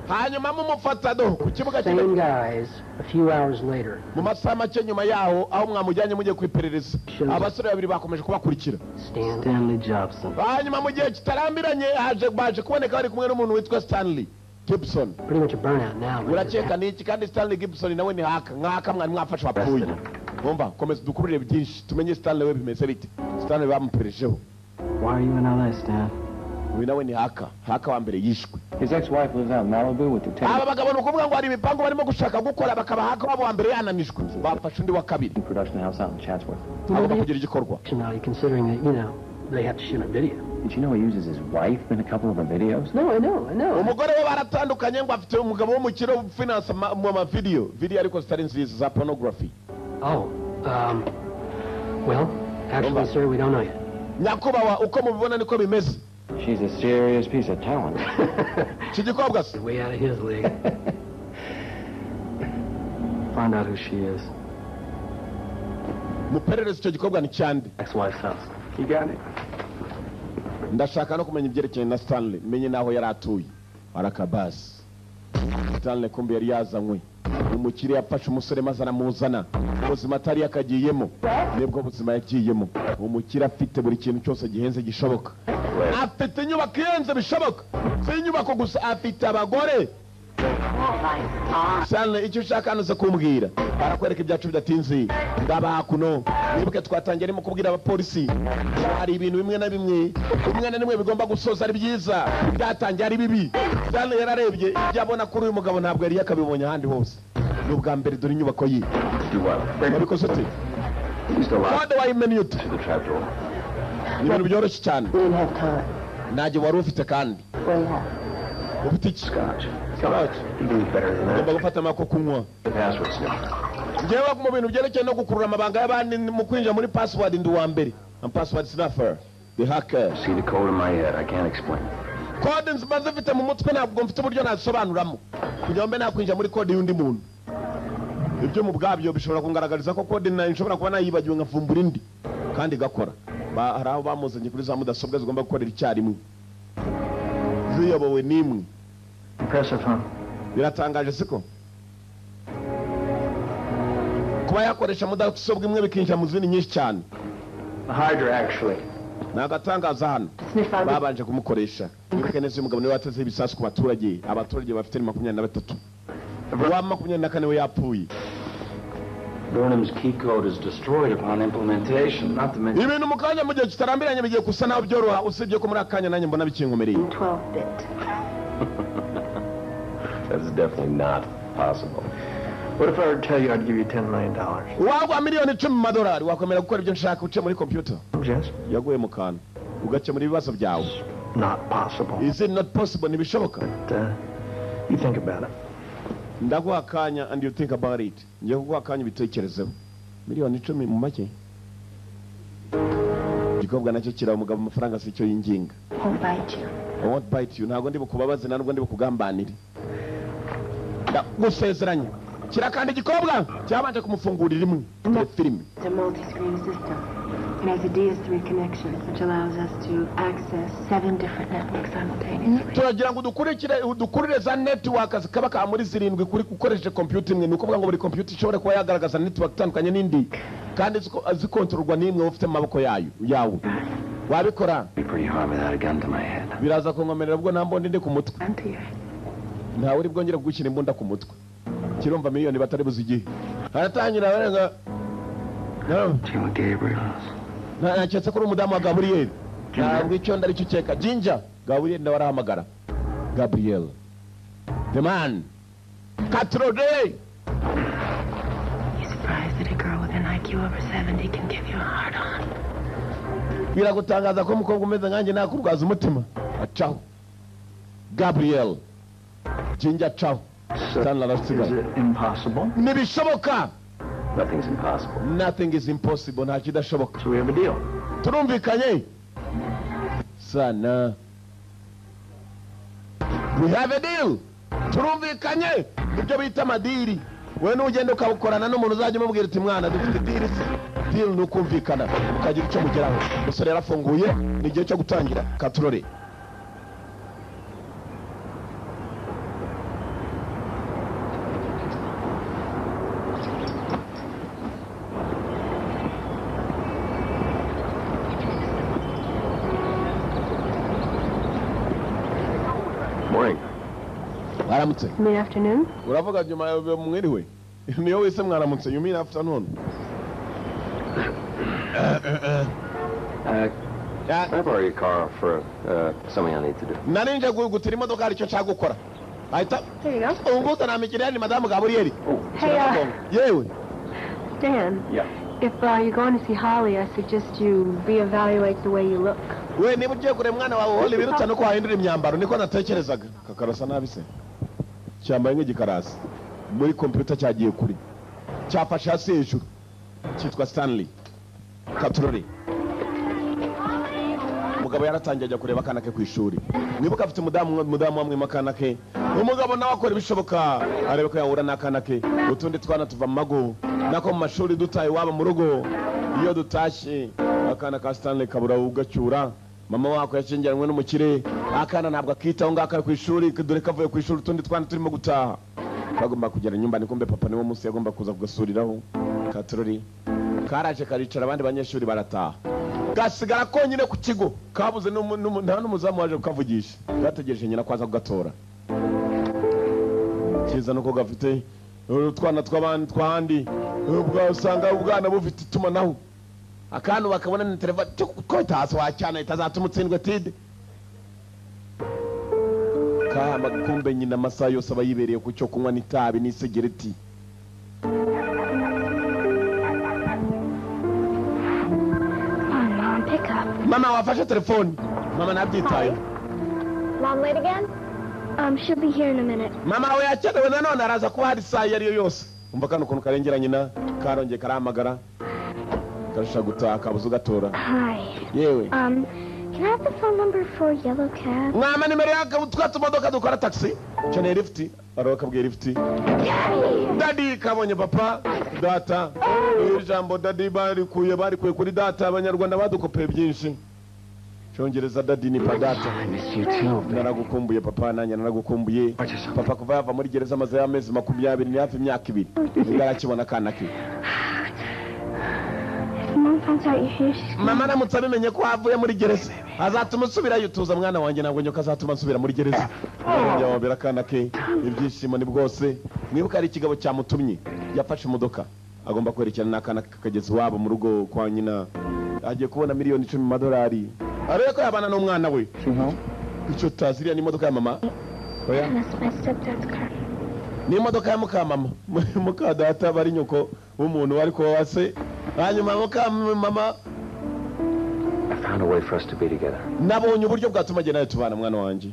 Hanyuma mumufata do ku kibuga cy'indege. Same guys a few hours later. Mu masaha make nyuma yaho aho mwamujyanye mujye kwiperereza. Abasore babiri bakomeje kubakurikira. Stanley Jobson. Hanyuma mu gihe kitarambiranye baje kuboneka bari kumwe n'umuntu witwa Stanley. Gibson. Pretty much a burnout now. Uracheka niki kandi Stanley Gibson nawe ni nkaka mwari mwafasha wapfuye. Ngomba komeza dukurire byinshi tumenye Stanley we bimeze bite. Stanley bamuperejeho. Why are you in LA, Stan? Uyu nawe ni haka wa mbere yishwe. His ex-wife lives out in Malibu with the tenant. Aba bagabo nukuvuga ngo hari imipango barimo gushaka gukora bakaba haka wabo wa mbere yananishwe. Bafashe undi wa kabiri. Production house out in Chatsworth. Aba kugira igikorwa. Now, considering that, you know, they have to shoot a video. Did you know he uses his wife in a couple of the videos? No, I know. Umugore we baratandukanye ngo afite umugabo w'umukire finance mu video ariko zitari nziza za pornography. Oh, well, actually, sir, we don't know yet. Nyakubawa uko mubibona niko bimeze. She's a serious piece of talent. Kigikobwa se. Way out of his league. Find out who she is. Muperereze icyo gikobwa ni cyande. Ex-wife's house. You got it. Ndashaka no kumenya ibyerekeye na Stanley menye naho yari atuye. Arakabasi. Stanley kumbe yari yazanywe. Umukire yafashe umusore maze aramuzana. Ubuzima atari yakagiyemo. Nibwo buzima yagiyemo. Umukire afite buri kintu cyose gihenze gishoboka. Afite inyubako ihenze bishoboka. Si inyubako gusa afite abagore. Stanley icyo ushaka hano kumbwira barakwereka ibyacu bidatinze ndaba kuno nibuke twatangiye arimo kubwira abapolisi hari ibintu bimwe na bimwe bigomba gusoza ari byiza byatangiye ari bibi. Stanley yararebye byabona kuri uyu mugabo ntabwo yari yakabibonye ahandi hose n'ubwa mbere dore inyubako ye babikoze ute wade wayimenye ute ni ibintu byoroshye cyane ntajye wari ufite kandi ufite iki ugomba gufata amako kunywa ngewe mu bintu byerekeye no gukurura amabanga y'abandi mu kwinjira muri password ndi uwa mbere password snuffer the hacker. See the code in my head, I can't explain. Code nzimaze mfite mu mutwe ntabwo mfite uburyo nazisobanuramo kugira mbe nakwinjira muri code y'undi muntu. Ibyo mu bwabyo bishobora kungaragariza ko code nshobora kuba nayibagiwe nkavumbura indi kandi gakora. Hari aho bamuzanye kuri za mudasobwa zigomba gukorera icyarimwe ziyobowe n'imwe. Impressive, huh? Biratangaje siko kuba yakoresha mudasobwa imwe bikinjira mu zindi nyinshi cyane. Hydra, actually. Nagatangaza hano babanje kumukoresha neza umugabo niwe wateze ibisasu ku baturage bafite 23 wa 24 we yapfuye. Burnham's key code is destroyed upon implementation, not to mention... Ibintu mukanya mu gihe kitarambiranye bigiye gusa naho byoroha usibye ko muri akanya nanjye mbona bikinkomereye. 12-bit. That's definitely not possible. What if I were to tell you I'd give you $10 million? Wagwa miliyoni 10 $10 wakomera gukora ibyo nshaka uce muri computer. Yes. Yaguye mu kantu ugakemura ibibazo byawe. Not possible. Is it not possible? Nibishoboka. You think about it. Ndaguha akanya and you think about it. Ngiye kuguha akanya bitekerezeho. Miliyoni 10 mu make. Gikobwa nacyo kira umugabo amafaranga si cyo yinginga. Won't bite you. I won't bite you. Ntago ndi bukubabaze ntabwo ndi bukugambanire. Gusezeranya. Kira kandi gikobwa cyabanje kumufungurira imwe. Film. It's a multi-screen system. It has a DS3 connection, which allows us to access 7 different networks simultaneously. Turagira ngo dukurire za network zikaba ka muri 7 kuri gukoresha computer imwe nuko ngo buri computer ishobora kuba yagaragaza network itandukanye n'indi kandi zikontororwa n'imwe ufite amaboko yawe. Wabikora? Biraza kunkomerera ubwo nambonde ndi ku mutwe. Ntawe uri bwongera gukina imbunda ku mutwe. Kirumva miliyoni batari buzigihe. Haratangira barenga. Jim Gabriel. Naketse ko umudamu wa Gabriel. Ntabwo icyo ndari cyo cyeka. Jinja Gabriel ndawarahamagara. Gabriel. The man. Katrode. You surprised that a girl with an IQ over 70 can give you a hard on? Biragutangaza ko umukobwa umeze nkanjye nakurwaza umutima. Acaho. Gabriel. Jinja ciao. Is it impossible? Nibishoboka. Nothing's impossible. Nothing is impossible. Nta kidashoboka. So we have a deal. Turumvikanye. Sana. We have a deal. Turumvikanye. Ibyo bita madiri. Wewe n'ugenda ukabukorana n'umuntu uzajya umubwira uti mwana dufite deal se. Deal nukumvikana. Ukagira icyo mugeraho. Umusore yarafunguye ni igihe cyo gutangira. Katurore. Mwaramutse. You mean afternoon? Uravuga nyuma ya mwiriwe. Niyo wese mwaramutse. You mean afternoon? Can I borrow your car for something I need to do? Narinje gutira imodoka aricyo nshaka gukora. Ahita. There you go. Ubu tanamikiriya ni Madame Gabriel. Hey, Yewe. Dan. Yeah. If you're going to see Holly, I suggest you reevaluate the way you look. We niba ugiye kureba mwana wawe Holly birutsa no kwahindura imyambaro niko natekerezaga. Kakarasa nabi se. Cyambaye nk'igikarasi. Muri computer cyagiye kuri. Cyafashe hasi hejuru. Cyitwa Stanley. Katurori. Umugabo yaratangiye ajya kureba akana ke ku ishuri. Nibuka afite mudamu wamwe makana ke. Umugabo nawe akora ibishoboka arebe ko yahura n'akana ke. Utundi twana tuva mu mago. Nako mu mashuri dutaye waba mu rugo. Iyo dutashye akana ka Stanley kabura ugacyura. Mama wako yashyingiranywe n'umukire. Akana ntabwo akitaho ngaka ku ishuri dore kavuye ku ishuri utundi twana turimo gutaha. Bagomba kugera nyumbani kumbe papa niwo munsi yagomba kuza kugasuriraho. Katurori. Karaje karicara abandi banyeshuri barataha. Gasigara konyine ku kigo kabuze nta n'umuzamu waje kukavugisha gategereje nyina kwaza kugatora kiza nuko gafite utwana tw'abandi twahandi ubwo usanga ubwana bufite itumanaho akantu bakabona ni telefone ko taso wacyana itazatuma utsindwe tide kama kumbe nyina amasaha yose aba yibereye ku cyo kunywa n'itabi n'isegereti. Pick up. Mama wafashe telefone. Mama nabyitaye. Mom late again? She'll be here in a minute. Mama we yakenewe nanone araza kuba hari saa yari yose. Umva kano kuntu karengera nyina karongeye karamagara. Karusha gutaha kabuze ugatora. Hi. Yewe. Can I have the phone number for yellow cab? Mama nimero yako twatumodoka dukora taxi. Chene lift. Aroka bwe lift. Daddy kabonye papa. Data. Ijambo daddy bari kuye kuri data abanyarwanda badukopeye byinshi. Chongereza daddy ni pa data. Naragukumbuye papa nanya naragukumbuye. Papa kuva yava muri gereza maze y'amezi 20 ni hafi imyaka 2. Ngarakibona kana ki. Mama namutse abimenye ko avuye muri gereza. Azatuma usubirayo tuza mwana wanjye ntabwo nyoka azatuma nsubira muri gereza. Njya wabera kana ke ibyishimo ni bwose. Mwibuka ari ikigabo cyamutumye yafashe imodoka. Agomba kwerekana n'akana kageze wabo mu rugo kwa nyina. Agiye kubona miliyoni 10 $10. Ariko yabana n'umwana we. Icyo taziriya ni imodoka ya mama. Oya. Ni imodoka ya mama. Muka data bari nyoko w'umuntu wari ko wase. Hanyuma muka mama. I found a way for us to be together. Nabonye uburyo bwatuma nawe tubana mwana wanje.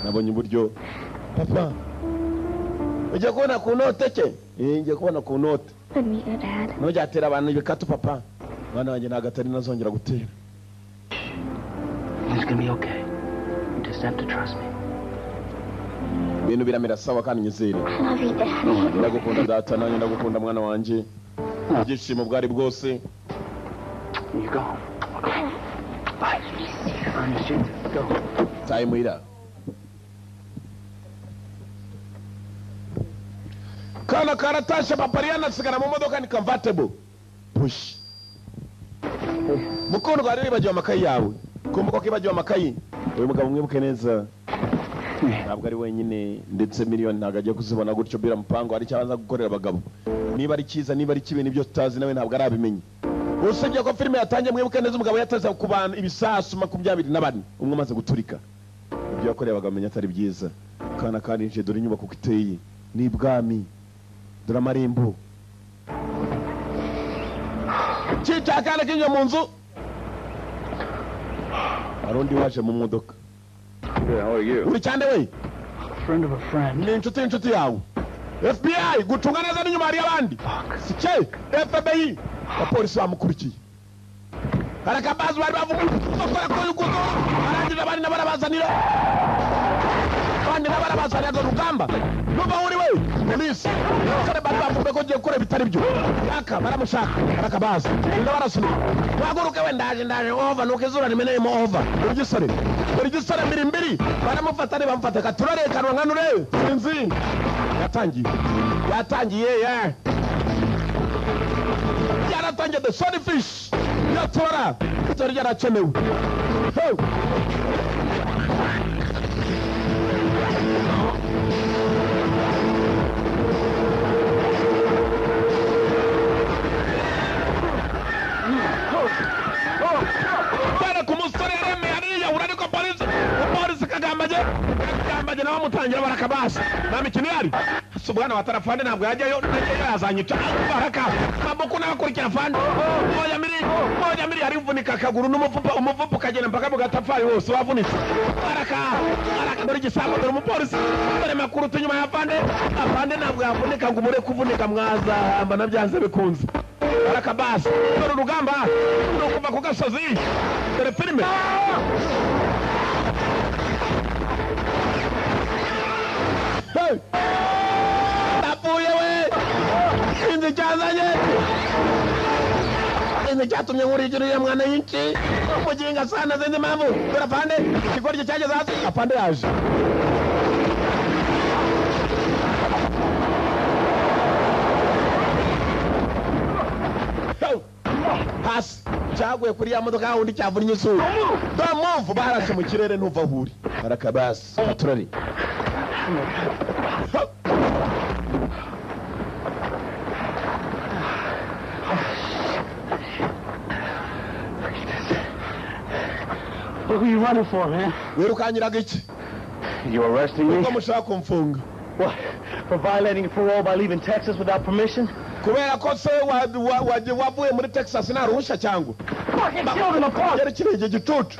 Nabonye uburyo. Papa. Ujya kubona ku note ke? Ngiye kubona ku note. Nujyatera abantu ibikatu papa. Mwana wanjye nagatari nazongera gutera. It's gonna be okay. You just have to trust me. Bintu biramera sawa kandi nyizere. Ndagukunda data nanjye ndagukunda mwana wanje. Ibyishimo bwari bwose. You go. Okay. Bye. Go. Time ira. Kana karatasha papariana sigara mu modoka ni convertible. Push. Mukono gari bagiye amakayi yawe. Kumbuka ko bagiye amakayi. Uyu mugabo mwibuke neza. Ntabwo ari wenyine ndetse miliyoni ntabwo agiye kuzibona gutyo bira mupango ari cyabanza gukorera abagabo. Niba ari cyiza niba ari kibe nibyo tutazi nawe ntabwo arabimenye. Usibye ko filime yatangiye mwibuke neza umugabo yataza ku bantu ibisasu 24 umwe amaze guturika. Ibyo yakoreye abagabo atari byiza. Kana kandi nje dore inyubako kiteye ni bwami. Dore amarembo. Cyitaka kinyo mu nzu. Arundi waje mu modoka. Yeah, how are you? Uri cyande we? Friend of a friend. Ni inshuti yawe. FBI gutunga neza n'inyuma hari abandi. Sike FBI. Apolisi bamukurikiye. Harakabazi bari bavuga gukora ko yuko arangije abandi n'abarabazanira. Abandi n'abarabazanira go rugamba. Nuba uri we? Police. Kare bari bavuga ko giye gukora bitari byo. Yaka baramushaka. Harakabazi. Nda barasuna. Waguruke we ndaje over nuko izura rimeneye mo over. Urugisore mbiri baramufatane bamufata katurare kanwanganure sinzi. Yatangiye yeah. Yaratangiye the sunny fish. Yatora. Itori yarakenewe. Hey. Bana ku musore yaremeye ariya urariko polisi kagambaje nawe mutangira barakabasa nta mikino yari si ubwana wa tarafande ntabwo yajyayo yazanyica baraka mabuku n'abakurikira fande moja miri yarivunika akaguru umuvupu ukagenda mpaka mu gatafari wose wavunitse baraka dore igisambo dore umupolisi dore makuru tunyuma ya afande ntabwo yavunika ngo umure kuvunika mwazahamba nabyanze bikunze barakabasa dore urugamba ni ukuva ku gasozi dore filime napfuye we sinzi icyazanye sinzi icyatumye nkurikiriye mwana y'inci umuginga sana sinzi impamvu dore afande ikigoryi cyageze hasi afande yaje hasi cyaguye kuri ya modoka wundi cyavunnye isura dore mpamvu barashe mu kirere ntuva aho uri barakabasi patroli What are you running for, man? wirukanyiraga iki You arresting me? uko mushaka kumfunga What? For violating parole by leaving Texas without permission? kubera ko se wavuye muri Texas nta ruhushya cyangwa yari kirenge gicucu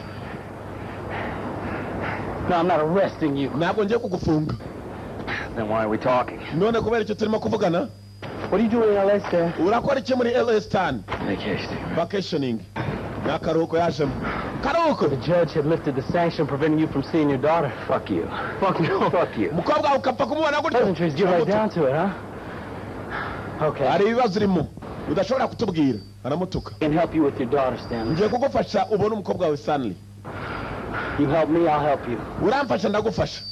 No, I'm not arresting you. ntabwo ngiye kugufunga Then why are we talking? none kubera icyo turimo kuvugana What are you doing in LA, Stan? urakora iki muri LA Stan vacationing ni akaruhuko yajemo karuhuko The judge had lifted the sanction preventing you from seeing your daughter. Fuck you. Fuck you. Fuck you. umukobwa ukapfa kumubona gutyo Pleasantries, get right down to it, huh? Okay. hari ibibazo urimo udashobora kutubwira aramutuka I can help you with your daughter, Stanley. ngiye kugufasha ubone umukobwa wawe Stanley You help me, I'll help you. uramfasha ndagufasha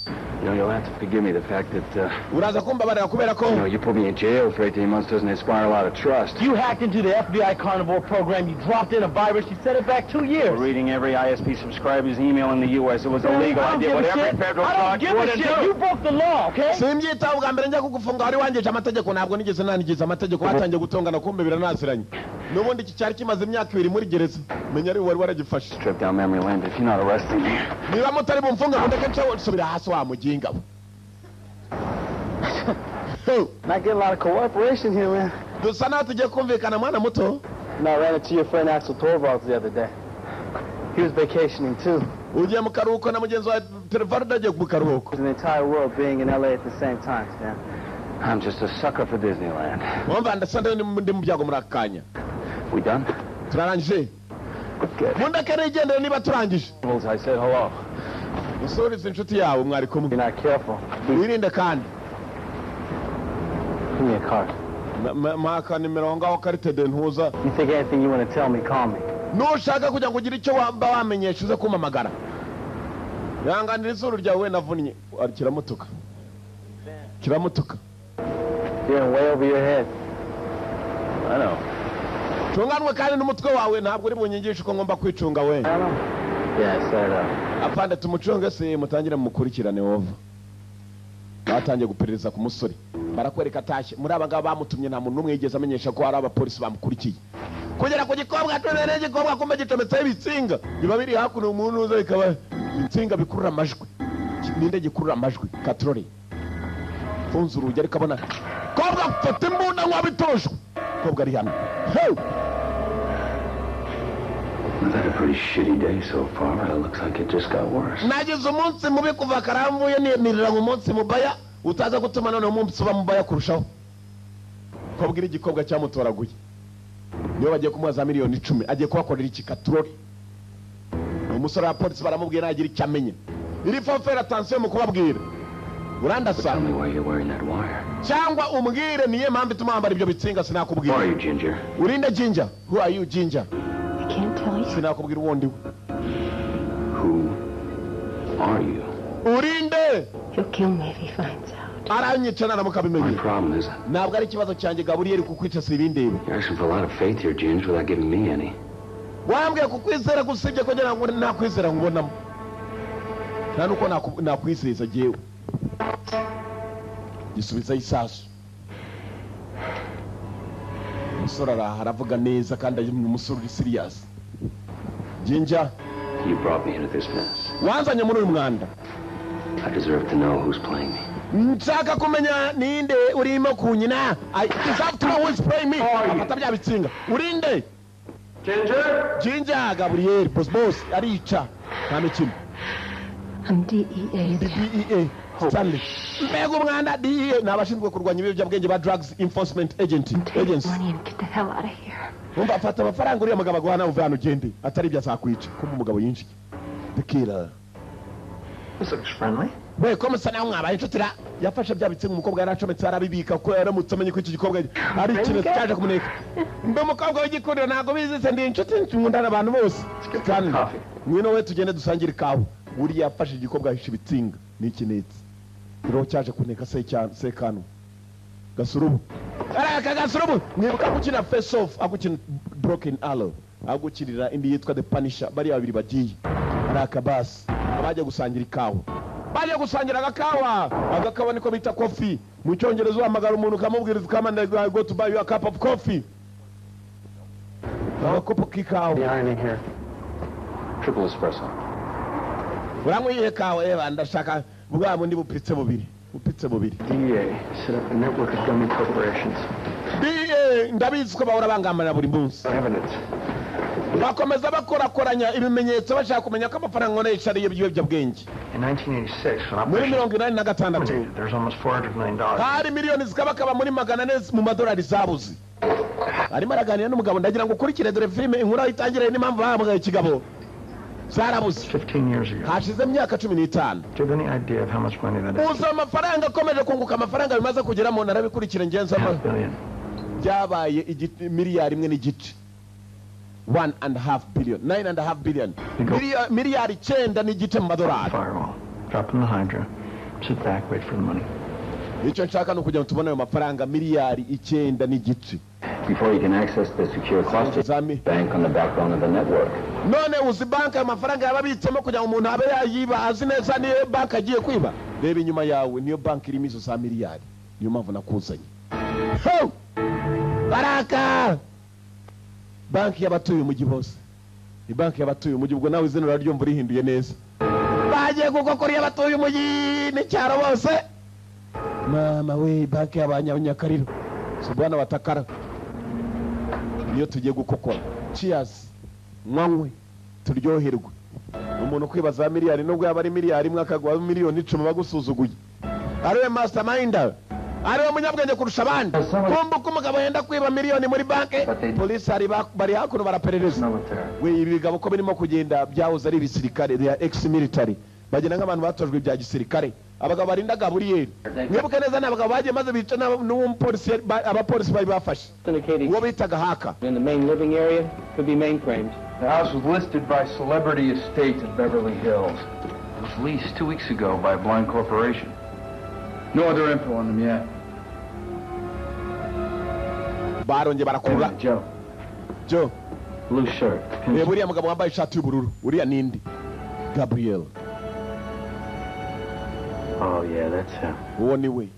You know, you'll have to forgive me the fact that, uraza kumbabarira kubera ko you put me in jail for 18 months doesn't inspire a lot of trust. You hacked into the FBI carnivore program. You dropped in a virus. You set it back 2 years. We're reading every ISP subscriber's email in the U.S. It was illegal. I did what every federal I don't give a shit. You broke the law, okay? simbyitaho bwa mbere njya kugufunga wari wangije amategeko ntabwo nigeze nanigeze amategeko watangiye gutongana kumbe biranaziranye n'ubundi iki cyari kimaze imyaka 2 muri gereza menya ari wari waragifashe Trip down memory lane, but if you're not arresting me. niba mutari bumfunga mundeke nceho subira hasi wa muginga Not getting a lot of cooperation here, man. dusa naho tugiye kumvikana mwana muto No, I ran into your friend Axel Torvalds the other day. He was vacationing too. ugiye mu karuhuko na mugenzi wa telefone udagiye mu karuhuko The entire world being in LA at the same time, Stan. I'm just a sucker for Disneyland. wumva ndasa ndi mu byago muri aka kanya We done? turarangije Good. mundeke nigendere niba turangije I said hello. usurize inshuti yawe mwari kumwe You're not careful. wirinde kandi Give me a card. maka nimero aho ngaho karite de ntuza You think anything you want to tell me, call me. nushaka kugira ngo ugire icyo wamba wamenyesha uze kumpamagara yanganira izuru ryawe we navunnye kiramutuka You're in way over your head. I know. tunganwe kandi n'umutwe wawe ntabwo uri bunyigishe uko ngomba kwicunga we I don't know. Yeah, set it up. apande tumucunge se mutangire mukurikirane wova batangiye guperereza ku musore barakwereka atashye muri aba ngaba bamutumye nta muntu n'umwe yigeze amenyesha ko hari abapolisi bamukurikiye kugera ku gikobwa tubere igikobwa kumbe gitometseho ibitsinga biba biri hakuno umuntu uza bikaba ibitsinga bikurura amajwi ninde gikurura amajwi katroli funza urugi ariko abona kobwa mfata imbunda nk'uwabitojwe kobwa ari hano We've had a pretty shitty day so far, but it looks like it just got worse. nagize umunsi mubi kuva karamvuye nimirira mu munsi mubaya utaza gutuma none umunsi uba mubaya kurushaho kobwa iri igikobwa cyamutoraguye niyo bagiye kumuha za miliyoni 10 agiye kubakorera iki katroli umusore wa polisi baramubwiye nagira icyo amenya iri fofera attention mu kubabwira urandasa Tell me why you're wearing that wire. cyangwa umbwire niye mpamvu ituma wambara ibyo bitsinga Who sinakubwira are you, Ginger? urinde Ginger who are you Ginger I can't tell you. sinakubwira uwundi we Who are you? urinde He'll kill me if he finds out. aranyica naramuka My abimenye problem is ntabwo ari ikibazo cyanjye Gaburiyeli kukwica si ibindeba you're asking for a lot of faith here, Ginger, without giving me any. wambwiye kukwizera gusibye kugira ngo nakwizera nkubonamo nta nuko nakwizeza jewe gisubiza isasu. Umusore araha aravuga neza kandi ari umusore uri serious. Jinja, You brought me into this mess. wanzanye muri uyu mwanda. I deserve to know who's playing me. Nshaka kumenya ninde urimo kunyina. I deserve to know who's playing me. Afata bya bitsinga. Urinde? Jinja Gabriel, boss, arica. Nta mikino. I'm DEA. DEA. Stanley. Mbego umwana DEA nabashinzwe kurwanya ibiyobyabwenge ba drugs enforcement agency. Money and get the hell out of here. Umva afata amafaranga uriya mugabo aguhana uve hano ugende. Atari ibyo azakwica. Kumva umugabo yinjiye. The killer. This looks friendly. We ko musa nawe mwabaye inshuti yafashe bya bitsinga umukobwa yaracometse arabibika ko yaramutse amenye ko iki gikobwa ari ikintu cyaje kumuneka. Mbe umukobwa w'igikundiro ntago bizize ndi inshuti nkundana abantu bose. Kandi mwino we tugende dusangire ikawa. Uri yafashe igikobwa ahisha ibitsinga n'ikinetse. Iro cyaje kuneka se kano. Gasurubu. Araka Gasurubu mwibuka gukina face off agukina broken arrow. Agukirira indi yitwa The Punisher bari babiri bagiye. Araka basi abaje gusangira ikawa. Baje gusangira agakawa. Agakawa niko bita coffee. Mu cyongereza uhamagara umuntu kamubwiriza kamanda I go to buy you a cup of coffee. Agakopo k'ikawa. The irony here. Triple espresso. Uramwiye kawa eba ndashaka bwa mundi bupitse bubiri. Bupitse bubiri. DEA set up a network of dummy corporations. DEA ndabizi ko bahora bangamana buri munsi. Evidence. Bakomeza bakorakoranya ibimenyetso bashaka kumenya ko amafaranga nkoresha ari ibiyobyabwenge. In 1986, muri 1986 there's almost $400 million. hari miliyoni zikabakaba muri $400 mu madolari zabuze. Arimo araganira n'umugabo ndagira ngo ukurikire dore filime inkuru itangire n'impamvu bahamagaye ikigabo. Zarabuze 15 years ago. hashize imyaka 15. Do you have any idea of how much money that is? Uza amafaranga akomeje kunguka amafaranga bimaze kugera mu narabikurikire ngenza byabaye miliyari imwe n'igice. 1.5 billion, 9.5 billion. Miliyari 9 n'igice mu madolari. Drop in the Hydra. Sit back, wait for the money. Icyo nshaka no kujya mutubona ayo mafaranga miliyari 9 n'igice. Before you can access the secure cluster bank on the backbone of the network. None uzi banka amafaranga yababitsemo kugira ngo umuntu abe yayiba azi neza niyo banka agiye kwiba. Reba inyuma yawe niyo banka irimo izo za miliyari. Niyo mpamvu nakuzanye. Ho! Baraka! Banki y'abatuye umujyi bose. Ni banki y'abatuye umujyi ubwo nawe izina ryo mvura ihinduye neza. Bagiye kuko kuri y'abatuye umujyi n'icyaro bose. Mama we banki y'abanyakariro. Subwana batakara. Niyo tugiye gukokora. Cheers. Mwanywe turyoherwe. Umuntu kwibaza miliyari nubwo yaba ari miliyari imwe akagwa miliyoni 10 bagusuzuguye. Ariwe mastermind. Ariwe munyabwenge kurusha abandi. Kumba ko umugabo yenda kwiba miliyoni muri banke. Police bari hakuno baraperereza. We ibi bigabo ko birimo kugenda byahoze ari ibisirikare ya ex military. Bagenda nk'abantu batojwe bya gisirikare. Abagabo barinda Gabriel. Mwibuke neza n'abagabo bagiye maze bica n'umupolisi abapolisi bari bafashe. Uwo bitaga haka. In the main living area could be mainframed. The house was listed by Celebrity Estates in Beverly Hills. It was leased 2 weeks ago by a blind corporation. No other info on them yet. Baronge barakura. Joe. Blue shirt. Buriya mugabo wambaye ishati y'ubururu. Uriya nindi? Gabriel. Oh yeah, that's him. Uwo ni we.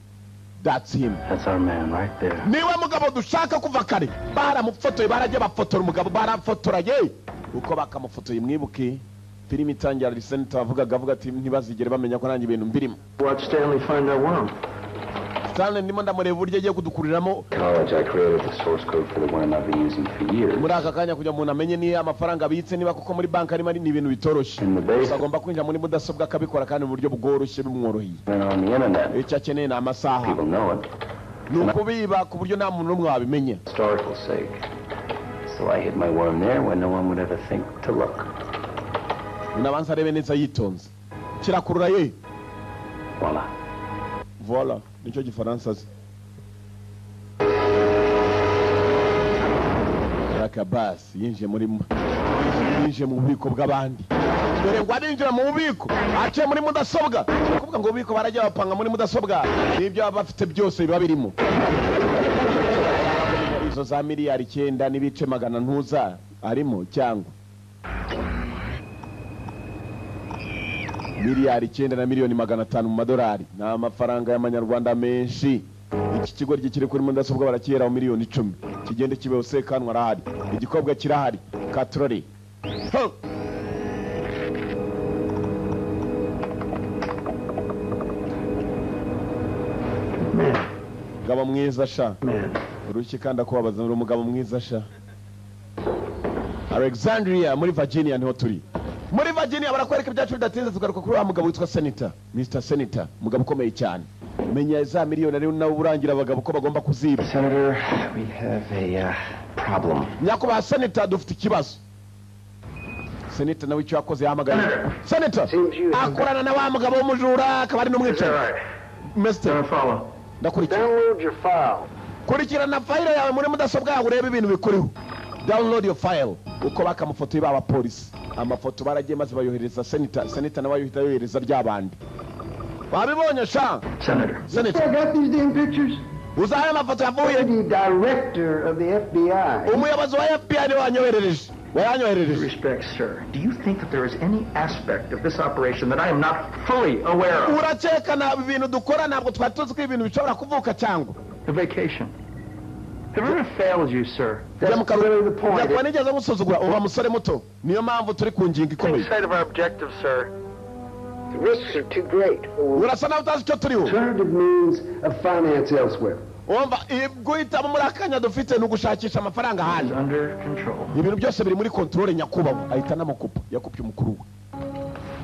That's him. That's our man right there. Niwe mugabo dushaka kuva kare. Baramufotoye baraje bafotora umugabo barafotoraye. Uko bakamufotoye mwibuke. Filimi itangira Recenter avuga ati ntibazigere bamenya ko nanjye ibintu mbirimo. Watch Stanley find that worm. Stanley ndimo ndamureba uburyo agiye kudukuriramo. College, I created the source code for the worm I've been using for years. Muri aka kanya kujya umuntu amenye niyo amafaranga abitse niba kuko muri banki arimo ni ibintu bitoroshye. Agomba kwinjira muri mudasobwa akabikora kandi mu buryo bworoshye bumworoheye. Icyo akeneye ni amasaha. Ni ukubiba ku buryo nta muntu n'umwe wabimenye. Historical sake. So I hid my worm there when no one would ever think to look. Unabanza arebe neza yitonze. Kirakurura ye. Voila. Voila. Nicyo gifaransa azi. Rakabasi yinjiye mu bubiko bw'abandi. Dore ngo arinjira mu bubiko aciye muri mudasobwa. Kuvuga ngo ububiko barajya bapanga muri mudasobwa n'ibyo baba bafite byose biba birimo. Izo za miliyari 9 n'ibice 100 ntuza arimo cyangwa miliyari 9 na miliyoni 500 mu madolari ni amafaranga y'amanyarwanda menshi. Iki kigo gikiri kuri mudasobwa barakiyera mu miliyoni 10 kigende kibe usekanwa arahari igikobwa kirahari Katrori. Gaba mwiza sha uruki kanda kubabaza umugabo mwiza sha. Alexandria muri Virginia niho turi. Muri Virginia barakwereka ibyacu bidatinze tugaruka kuri wa mugabo witwa Senator, Mr. Senator, mugabo ukomeye cyane. Menya za miliyoni ari nawe urangira abagabo ko bagomba kuziba. Senator, we have a problem. Nyakuba Senator dufite ikibazo. Senator nawe icyo yakoze yahamagara. Senator akorana na wa mugabo w'umujura akaba ari n'umwicanyi. Mr. Ndakurikira. Download your file. Kurikirana file yawe muri mudasobwa yawe urebe ibintu bikuriho. Download your file. Uko bakamufoto y'aba polisi. Amafoto baragiye maze bayohereza Senator nawe yohita yohereza ry'abandi. Wabibonye sha? Senator. Senator. I got these damn pictures. Uzaye amafoto yavuye. The director of the FBI. Umuyobozi wa FBI niwe wanyoherereje. Respect, sir. Do you think that there is any aspect of this operation that I am not fully aware of? Uracheka na ibintu dukora ntabwo twatuzi ko ibintu bishobora kuvuka cyangwa. The vacation. Have ever failed you, sir? That's really the point. Yakwa nigeze gusuzugura uba musore muto. Niyo mpamvu turi ku ngingo ikomeye. Inside of our objective, sir. The risks are too great. Urasa nawe utazi icyo turiho. Alternative means of finance elsewhere. Umva guhitamo muri akanya dufite no gushakisha amafaranga hano. Under control. Ibintu byose biri muri control nyakubahwa ahita namukupa yakupye umukuru we.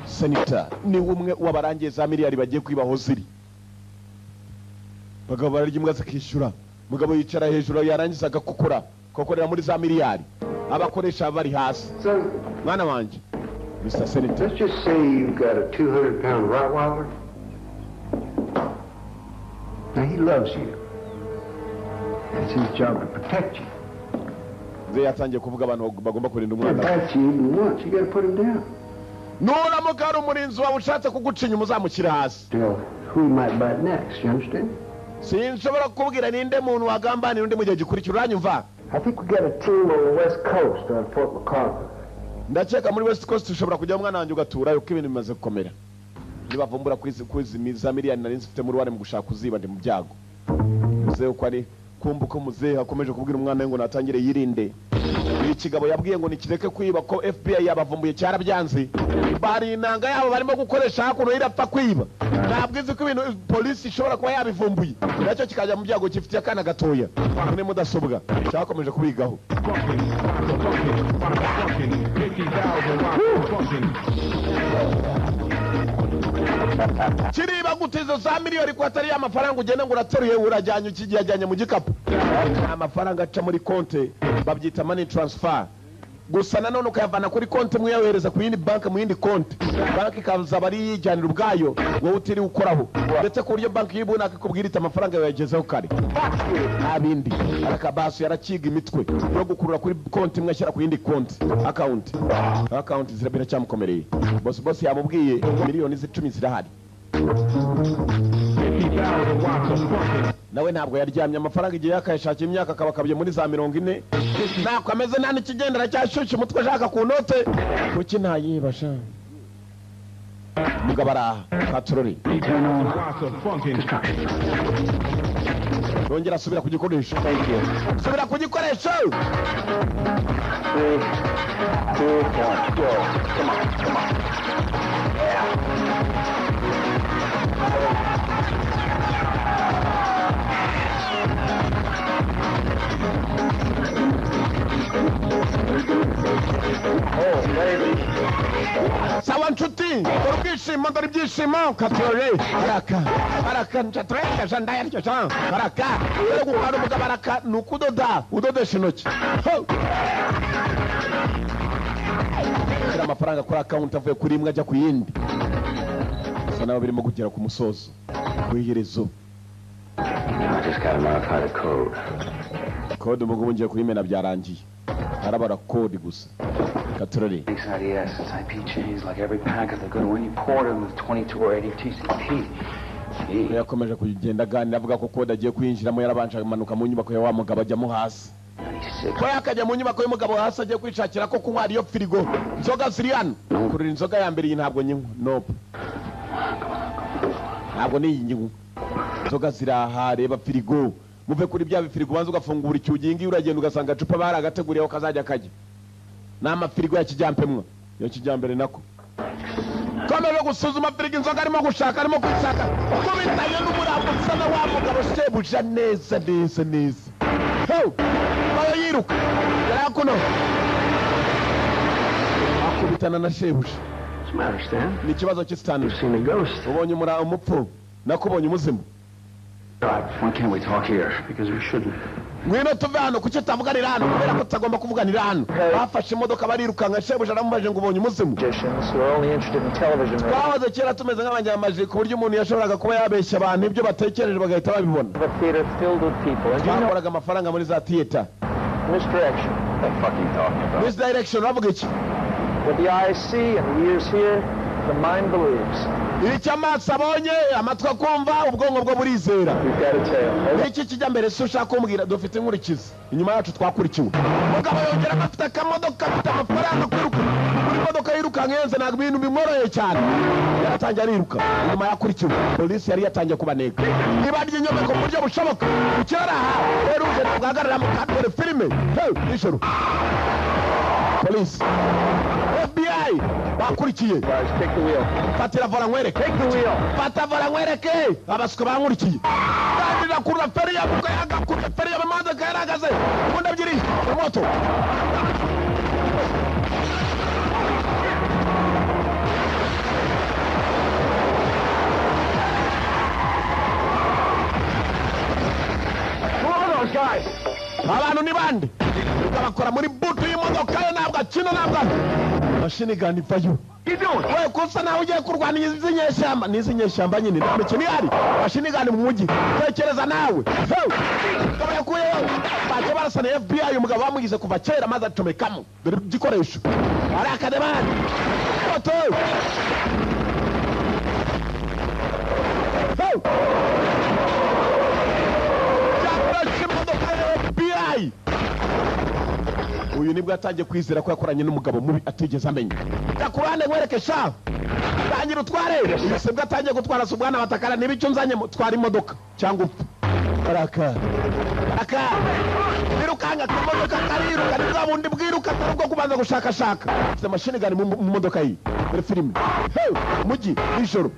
Senator ni umwe wabarangiye za miliyari bagiye kwibaho ziri. Bagabo bararya imbwa zikishyura. Mugabo yicara hejuru yarangiza agakukura kokorera muri za miliyari. Abakoresha bari hasi. Mwana wanje. Mr. Senator. Let's just say you've got a 200-pound Rottweiler. Now he loves you. It's his job to protect you. Ze yatangiye kuvuga abantu bagomba kurinda umwana. Protect you once, you got to put him down. Nura mukara umurinzi wawe ushatse kugucinya umuzamukira hasi. Who might bite next, you understand? Sinshobora kubwira ninde muntu wagambanira undi mu gihe gikurikira uranyumva. I think we got a team on the West Coast on Fort McCarver. Ndakeka muri West Coast ushobora kujya umwana wanjye ugaturayo ko ibintu bimaze gukomera. Nibavumbura kwizimiza miliyoni nari nzifite muri wari mu gushaka kuziba ndi mu byago. Muze uko ari kumbuko muze akomeje kubwira umwana we ngo natangire yirinde. Ikigabo yabwiye ngo nikireke kwiba ko FBI yabavumbuye cyarabyanze. Bari inanga yabo barimo gukoresha hakuno irapfa kwiba. Ntabwo izi ko ibintu polisi ishobora kuba yabivumbuye. Nacyo kikajya mu byago gifitiye akana gatoya. Muri mudasobwa cyakomeje kubigaho. Kiriba gutizo za miliyoni ko atari amafaranga ugenda ngo urateruye urajyanye ukijyanye mu gikapu. Amafaranga aca muri konte babyita money transfer. Gusa nanone ukayavana kuri konti mwe yahereza ku yindi bank mu yindi konti. Banki kazaba ari yijyanira ubwayo wowe utiri ukoraho. Ndetse ku buryo banki yibona akakubwira ita amafaranga yagezeho kare. Abindi arakabaso yarakiga imitwe yo gukurura kuri konti mwe ashyira ku yindi konti account zirabira cyamukomereye. Boss yamubwiye miliyoni 10 zirahari. Nawe ntabwo yaryamye amafaranga igihe yakayashakira imyaka akabakabye muri za 40. Nako ameze nani kigendera cyashushe umutwe ashaka ku note kuki ntayibasha. Mugabara Katrori. Nongera subira kugikoresha. Subira kugikoresha. 3, 2, 1, go. Come on. Oh, baby. Sawa nshuti, urubwishimo ndari byishimo Katrori. Baraka nchatrenga jandaya ryo chan. Baraka, uri gukora umugabaraka nukudoda, udodesha intoki. Amafaranga kuri account avuye kuri imwe ajya ku yindi. Gusa nawe birimo kugera ku musozo. Kuyiherezo. I just gotta modify the code. Code mugo ngiye kuyimena byarangiye. Harabara code gusa. Katrori. Thanks IDS, it's IP chains like every packet they're good when you port them with 22 or 80 TCP. Yakomeje kugenda ganira avuga ko code agiye kwinjiramo yarabanje amanuka mu nyubako ya wa mugabo ajya mu hasi. 96 ko yakajya mu nyubako y'umugabo hasi agiye kwishakira ko kunywa ariyo firigo inzoga ziri hano kurira inzoga ya mbere iyi ntabwo nyinywa nope ntabwo niyi nyinywa inzoga ziri aha reba firigo muve kuri bya bifirigo ubanza ugafungura icyugingi uragenda ugasanga acupa baragateguriyeho kazajya kajya n'amafirigo ya kijyampemwa yo kijyambere nako komeje gusuzuma firigo inzoga arimo gushaka arimo kwishaka uko bitanye n'umurambo usa na wa mugabo shebuja neza neza neza bayo yiruka yarakuno akubitana na shebuja ni ikibazo cy'isitani ubonye umupfu nakubonye umuzimu Why can't we talk here? Because we shouldn't. Ngwino tuve hano kuki utavuganira hano kubera ko tutagomba kuvuganira hano bafashe imodoka barirukanka shebuja aramubaje ngo ubonye umuzimu twahoze kera tumeze nk'abanyamaji ku buryo umuntu yashoboraga kuba yabeshya abantu ibyo batekereje bagahita babibona twakoraga amafaranga muri za theater misdirection uravuga iki What the eyes see and the ears hear, the mind believes. icyo amaso abonye amatwi akumva ubwonko bwo burizera iki kijya mbere si ushaka kumbwira dufite inkurikizi inyuma yacu twakurikiwe mugabo yongera afite akamodoka afite amafaranga kwiruka buri modoka yirukanka yenze ntabwo ibintu bimworoheye cyane yaratangiye ariruka inyuma yakurikiwe polisi yari yatangiye kubaneka niba ry'inyomeko mu buryo bushoboka ukirara aha rero uje bwagarara mu kadore filime nijoro polisi FBI bakurikiye fatira vola nkwereke fata vola nkwereke abasuka bankurikiye kandi nakurura feri yabuka yagakurura feri y'amamodoka yaragaze ubundi ebyiri moto abantu ni bande bakora muri butu y'imodoka ye ntabwo akina ntabwo mashini gani vayo we kusa nawe ugiye kurwana izi nyeshyamba n'izi nyeshyamba nyine nta mikino ihari mashini gani mu mujyi tekereza nawe ukaba yakuyeho baje barasana FBI umugabo bamugize kuva kera maze acomekamo dore igikoresho ari akademani moto FBI uyu nibwo yatangiye kwizera ko yakoranye n'umugabo mubi atigeze amenya yakurane nkwereke sha tangira utware uyu sebwe atangiye gutwara subwana batakara niba icyo nzanye twara imodoka cyangwa upfa baraka birukanga ku modoka kariruka ni bwa bundi bwiruka bwo kubanza gushakashaka afite mashini gani mu modoka ye muri filime mujyi nijoro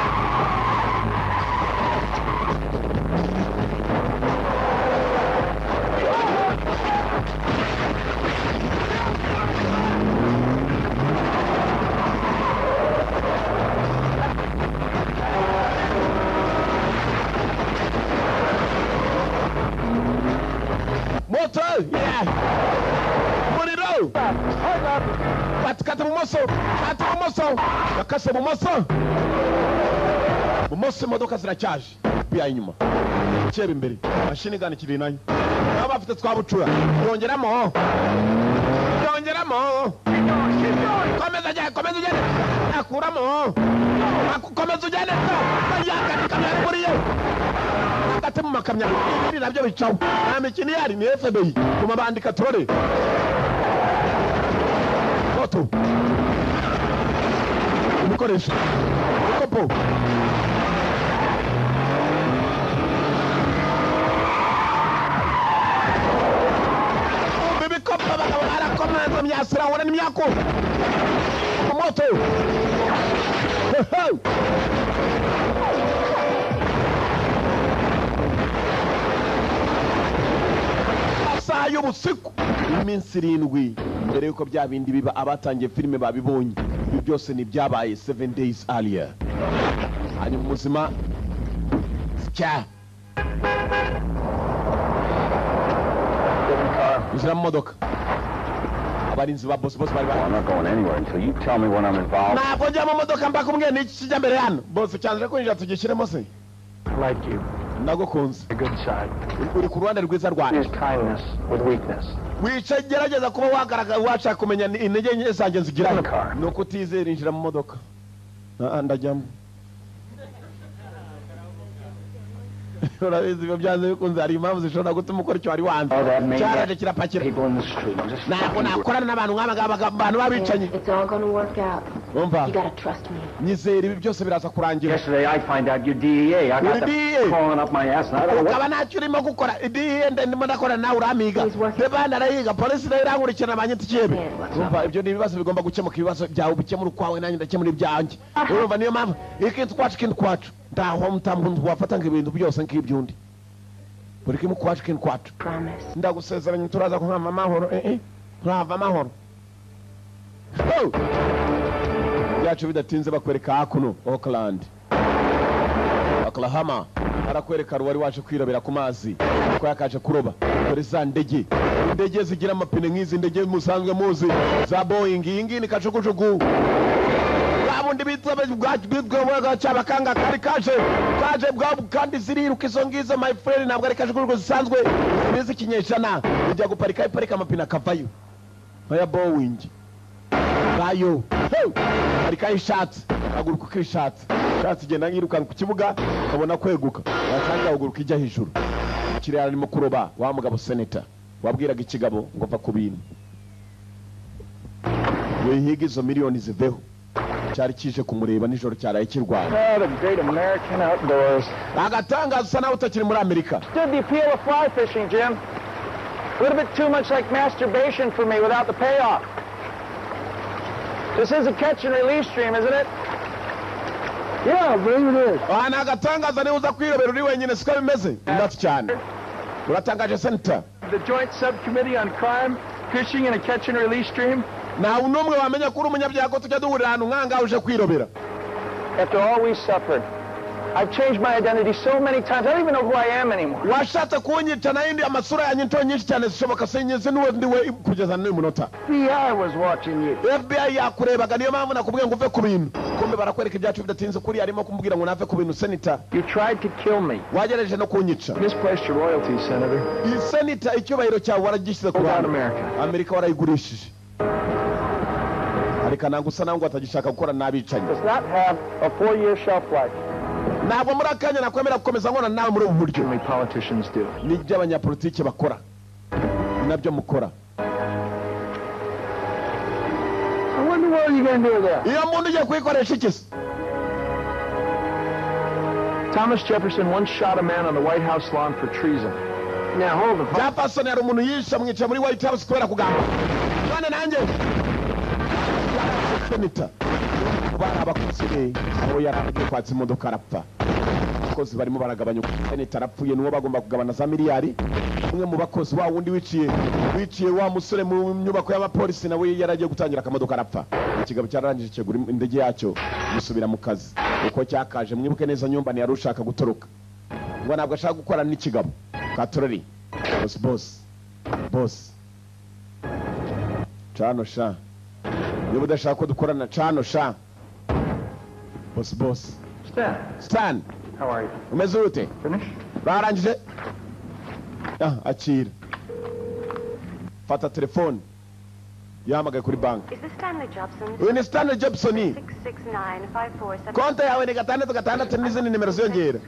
muriro kata bumoso yakase bumoso imodoka ziracyaje biya inyuma cyeba imbere mashini gani kiri nayo nabo bafite twabucura yongeramo komeza ugende akuramo komeza ugende yakati kuriye hagati mu makamya ibi nabyo bicaho nta mikino ihari ni FBI ku mabandika turore foto ibikoresho ikopo ibikopo abagabo barakomanza myasira wona n'imyako moto saa y'ubusiku iminsi 7 mbere yuko bya bindi biba abatangiye filime babibonye ibi byose ni byabaye 7 days earlier hanyuma umuzima sya injira mu modoka abarinzi ba boss bari I'm not going anywhere until you tell me when I'm involved. ntabwo njya mu modoka mbakubwiye n'iki kijya mbere hano boss cyanze ko injira tugishyiremo se Like you. nagukunze A good side. uri ku ruhande rwiza rwanjye Is kindness with weakness. wica gerageza kuba wagaragara washaka kumenya intege nke zanjye zigira ni uko utizera injira mu modoka ndajyamo urabizi ibyo byanze bikunze hari impamvu zishobora gutuma ukora icyo wari wanze cyaraje kirapakira ntabwo nakorana n'abantu nk'abagabo abantu babicanyi umva nyizera ibi byose biraza kurangira ukaba ntacyo urimo gukora DEA ndimo ndakora nawe uramiga debana arayiga polisi nayo irankurikirana abanyita ikebe umva ibyo ni ibibazo bigomba gukemuka ibibazo byawe bikemura ukwawe nanjye ndakemura ibyanjye urumva niyo mpamvu ikintu kwacu ndaho mtambu wafata nk'ibintu byose nk'ibyundi buri kimwe kwacu ndagusezeranya turaza kuhama amahoro turava amahoro byacu bidatinze bakwereka hakuno Oklahoma arakwereka ruwari waje kwirabira ku mazi ko yakaje kuroba dore za ndege zigira amapine nk'izi ndege musanzwe muzi za Boeing iyi ngiyi ni kajugujugu babundi bitwa bwa cyabakanga kari kaje bwa kandi ziriruka izo ngizo my friend ntabwo ari kajugujugu zisanzwe bizi kinyeshana ujya guparika iparika amapine akavayo aya Boeing bayo parika ishatse aguruka kwishatse shatse igenda ngiruka ku kibuga ukabona kweguka watanga uguruka ijya hejuru kirere arimo kuroba wa mugabo senator wabwiraga ikigabo ngo va ku bintu wehiga izo miliyoni ziveho cyari kije kumureba nijoro cyaraye kirwara agatangaza usa nawe utakiri muri Amerika. Stood the appeal of fly fishing, Jim. A little bit too much like masturbation for me without the payoff. This is a catch and release stream, isn't it? Yeah, I believe it is. Agatangaza niwe uza kwirobera uri wenyine siko bimeze ndati cyane uratangaje center the joint subcommittee on crime fishing in a catch and release stream. Na unomwe wamenya kuri umunyabyago tujya duhurira ahantu nkanga uje kwirobera. After all we suffered, I've changed my identity so many times I don't even know who I am anymore. Washatse kunyita na indi amasura ya nyinto nyinshi cyane zishoboka senyeze nuwe ndiwe kugeza n'uyu munota. FBI was watching you. FBI yakurebaga niyo mpamvu nakubwiye ngo uve ku bintu. Kumbe barakwereka ibyacu bidatinze kuri arimo kumbwira ngo nave ku bintu senator. You tried to kill me. Wagerageje no kunyica. Misplaced your loyalty, Senator. Iyi senator icyubahiro cyawe waragishyize ku Amerika warayigurishije. Ariko nangu usa nangu atagishaka gukora n'abicanyi. Does not have a 4-year shelf life. Ntabwo muri akanya nakwemera gukomeza nkona nawe muri ubu buryo. Many politicians do. Ni by'abanyapolitike bakora. Nabyo mukora. I wonder what you going to do with that. Iyo muntu ugiye kwikoresha iki? Thomas Jefferson once shot a man on the White House lawn for treason. Now hold it. Jefferson yari umuntu yisha mwica muri White House kubera kugamba. None nanjye senator bana abakozi aho yaragiye kwatsa imodoka arapfa abakozi barimo baragabanya senator arapfuye nuwo bagomba kugabana za miliyari umwe mu bakozi wa wundi wiciye wa musore mu nyubako y'abapolisi nawe yaragiye gutangira akamodoka arapfa ikigabo cyarangije cyegura indege yacyo musubira mu kazi uko cyakaje mwibuke neza nyumba ni yarushaka gutoroka ngo nabwo ashaka gukora n'ikigabo katorori boss Chano sha niba udashaka ko dukorana Chano sha boss Stan how are you? Umeze ute? Finished? Barangije? Akira fata telefone yahamagaye kuri bank. Is this Stanley Jobson? Uyu ni Stanley Jobson. 669-547. Konta yawe ni 666 n'izindi nimero ziyongera.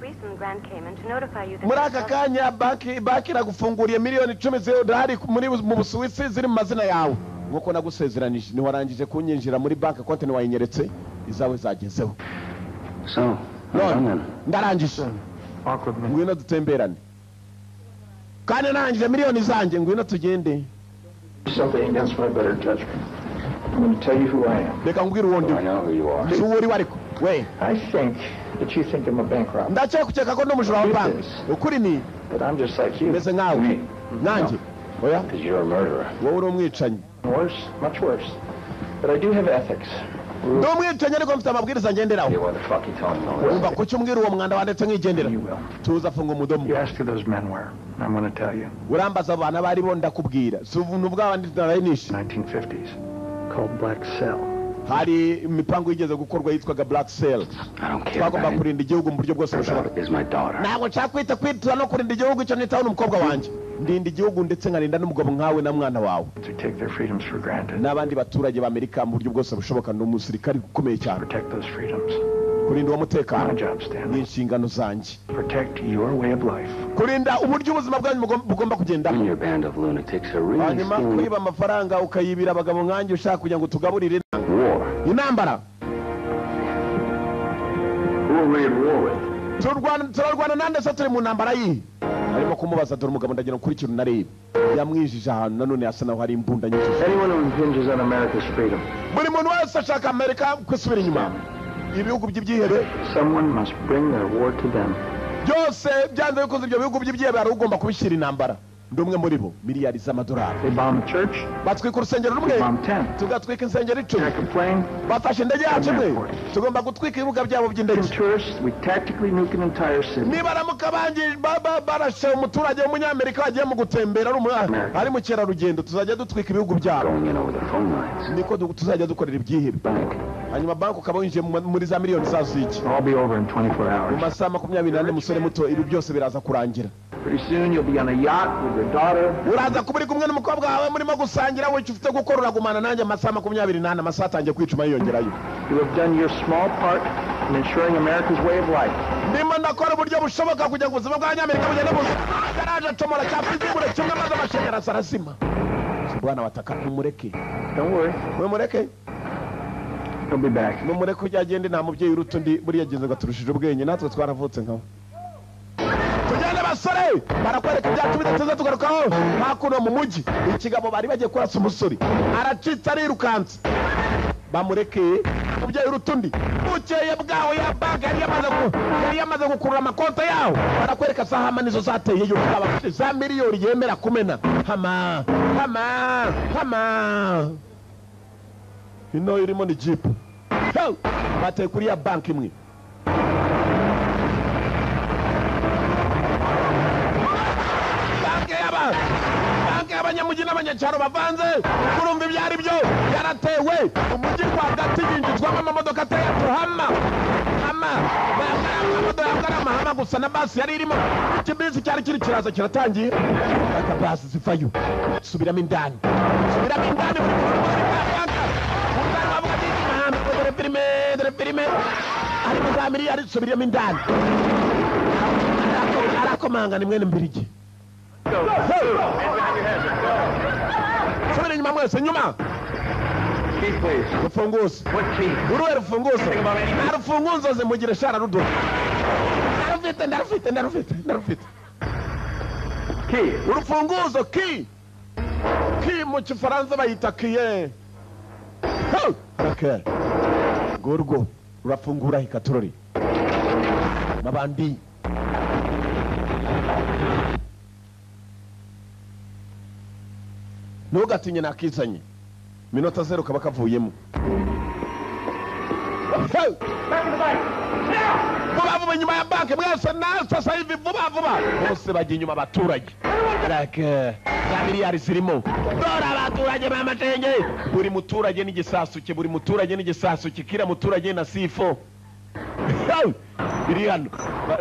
Muri aka kanya banki iragufunguriye miliyoni 10 z'idolari mu Busuwisi ziri mu mazina yawe. Nkuko nagusezeranije ni warangije kunyinjira muri banki konti ni wayinyeretse izawe zagezeho. So, ndarangije. Ngwino dutemberane. Kandi narangije miliyoni zanjye ngwino tugende. Something against my better judgment. I'm going to tell you who I am. Reka ngwira uwo ndi. I know who you are. Si uwo uri wariko. We. I think that you think I'm a bank robber. Ndakeka ko n'umujura wa banki. Ukuri ni. But I'm just like you. Meze nkawe. Nanjye. Oya. Because you're a murderer. Wowe uri umwicanyi. Worse, much worse. But I do have ethics. Ndo umwicanyi ariko mfite amabwiriza ngenderaho. What the fuck you telling me? Umva kuki umbwira uwo mwanda wandetse nkigendera. Tuza funga umudomo. You ask who those men were. I'm going to tell you. Urambaza abana bari bo ndakubwira. Si ubuntu bw'abandi narayinisha. 1950s. Called Black Cell. Hari imipango yigeze gukorwa yitwaga Black Cell. Twagomba kurinda igihugu mu buryo bwose bushoboka. Ntabwo nshaka kwita no kurinda igihugu icyo nitaho n'umukobwa wanjye. Ndinda igihugu ndetse nkarinda n'umugabo nkawe na mwana wawe. N'abandi baturage b'Amerika mu buryo bwose bushoboka n'umusirikari ukomeye cyane. kurinda uwo mutekano ni inshingano zanjye. Protect your way of life. Kurinda uburyo ubuzima bwanyu bugomba kugenda. Hanyuma kwiba amafaranga ukayibira abagabo nkanjye ushaka kugira ngo tugaburire intambara. Turarwana nande se turi mu ntambara yi. Arimo kumubaza dore umugabo ndagira kuri kintu nareba. Yamwijije ahantu nanone asa naho hari imbunda nyinshi. Anyone who impinges on America's freedom. Buri muntu wese ashaka Amerika kwisubira inyuma. Ibihugu by'ibyihebe. Someone must bring their war to them. Byose byanze bikoze ibyo bihugu by'ibyihebe ari ugomba kubishyira intambara. Ndumwe muri bo miliyari z'amadolari. They bomb a church. Batwika urusengero rumwe. Tugatwika insengero 10. Bafashe indege yacu imwe. Tugomba gutwika ibibuga byabo by'indege. We tactically nuke an entire city. Niba ramuka bangi barashe umuturage w'umunyamerika wagiye mu gutembera ari mu kerarugendo tuzajya dutwika ibihugu byabo. Niko tuzajya dukorera ibyihebe. Hanyuma banki ukaba winjiye muri za miliyoni zaziki. I'll be over in 24 hours. Mu masaha 24 musore muto ibi byose biraza kurangira. Pretty soon you'll be on a yacht with your daughter. Uraza kubiri kumwe n'umukobwa wawe murimo gusangira we ufite gukora uragumana nanjye amasaha 24 amasaha atangiye kwicuma yiyongerayo. You have done your small part in ensuring America's way of life. Ndimo ndakora uburyo bushoboka kugira ngo ubuzima bw'Abanyamerika bugende buze. Garaje tomora cyapizimure kimwe maze amashanyarazi arasima. Bwana wataka umureke. Don't worry. Mureke. He'll be back. Mumureke ujyagende nta mubyeyi urutundi buri yagenze gaturushije ubwenge natwe twaravutse nkaho. Tujyane basore barakwereka ibyacu bidateze tugarukaho hakuno mu mujyi ikigabo bari bagiye kurasa umusore aracitse arirukanse bamureke mubyeyi urutundi ukeye bwaho ya baga yari yamaze gukurura amakonta yaho barakwereka sahama nizo zateye yo abafite za miliyoni yemera kumena hama ino irimo ni jeep bateye kuri ya banki imwe. Banki y'abanyamujyi n'abanyacyaro bavanze kurumva ibyari byo yaratewe umujyi rwagati yinjizwamo amamodoka ateye hama hama gusa na basi yari irimo ikibisi cyari kiri kiraza kiratangiye aka basi zivayo subiramo indani dore filime ariko za miliyari subiramo indani arakomanga ni mwene mbirigi. Subira inyuma mwese nyuma. Rufunguzo. Uruwe rufunguzo. Narufunguzo zimugire shara rudo. Ndarufite. Ki. Urufunguzo ki. Ki mu Kifaransa bayita kiye. Okay. Gorgo. Urafungura hikaturori. Mabandi. Ntugatinye nakizanye minota 0 kaba kavuyemo. Vuba nyuma ya banki mwese sasa hivi vuba bose bajya inyuma abaturage ya miliyari zirimo dora abaturage bamatenge buri muturage n'igisasu cye kira muturage na sifo biri hano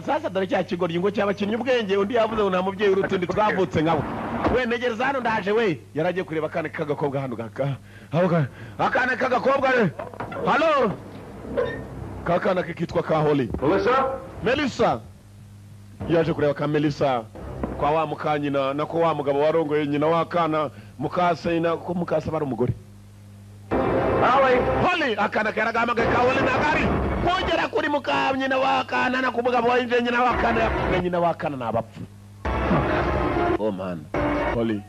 sasa dore cya kigoryi ngo cy'abakinnyi ubwenge undi yavuze ngo nta mubyeyi urutundi twavutse nkabo we negereza hano ndaje we yaragiye kureba akana k'agakobwa hano akana k'agakobwa halo kakana kitwa Kaholi Melissa yaje kureba ka Melissa kwa wa mukanyina nako wa mugabo warongoye nyina wakana mukase na ko mukase bari umugore Holly akana karagamaga Kaholi nagari kongera kuri mukanyina wakana na kumugabo wa nyina wakana nabapfu. Oh man Holly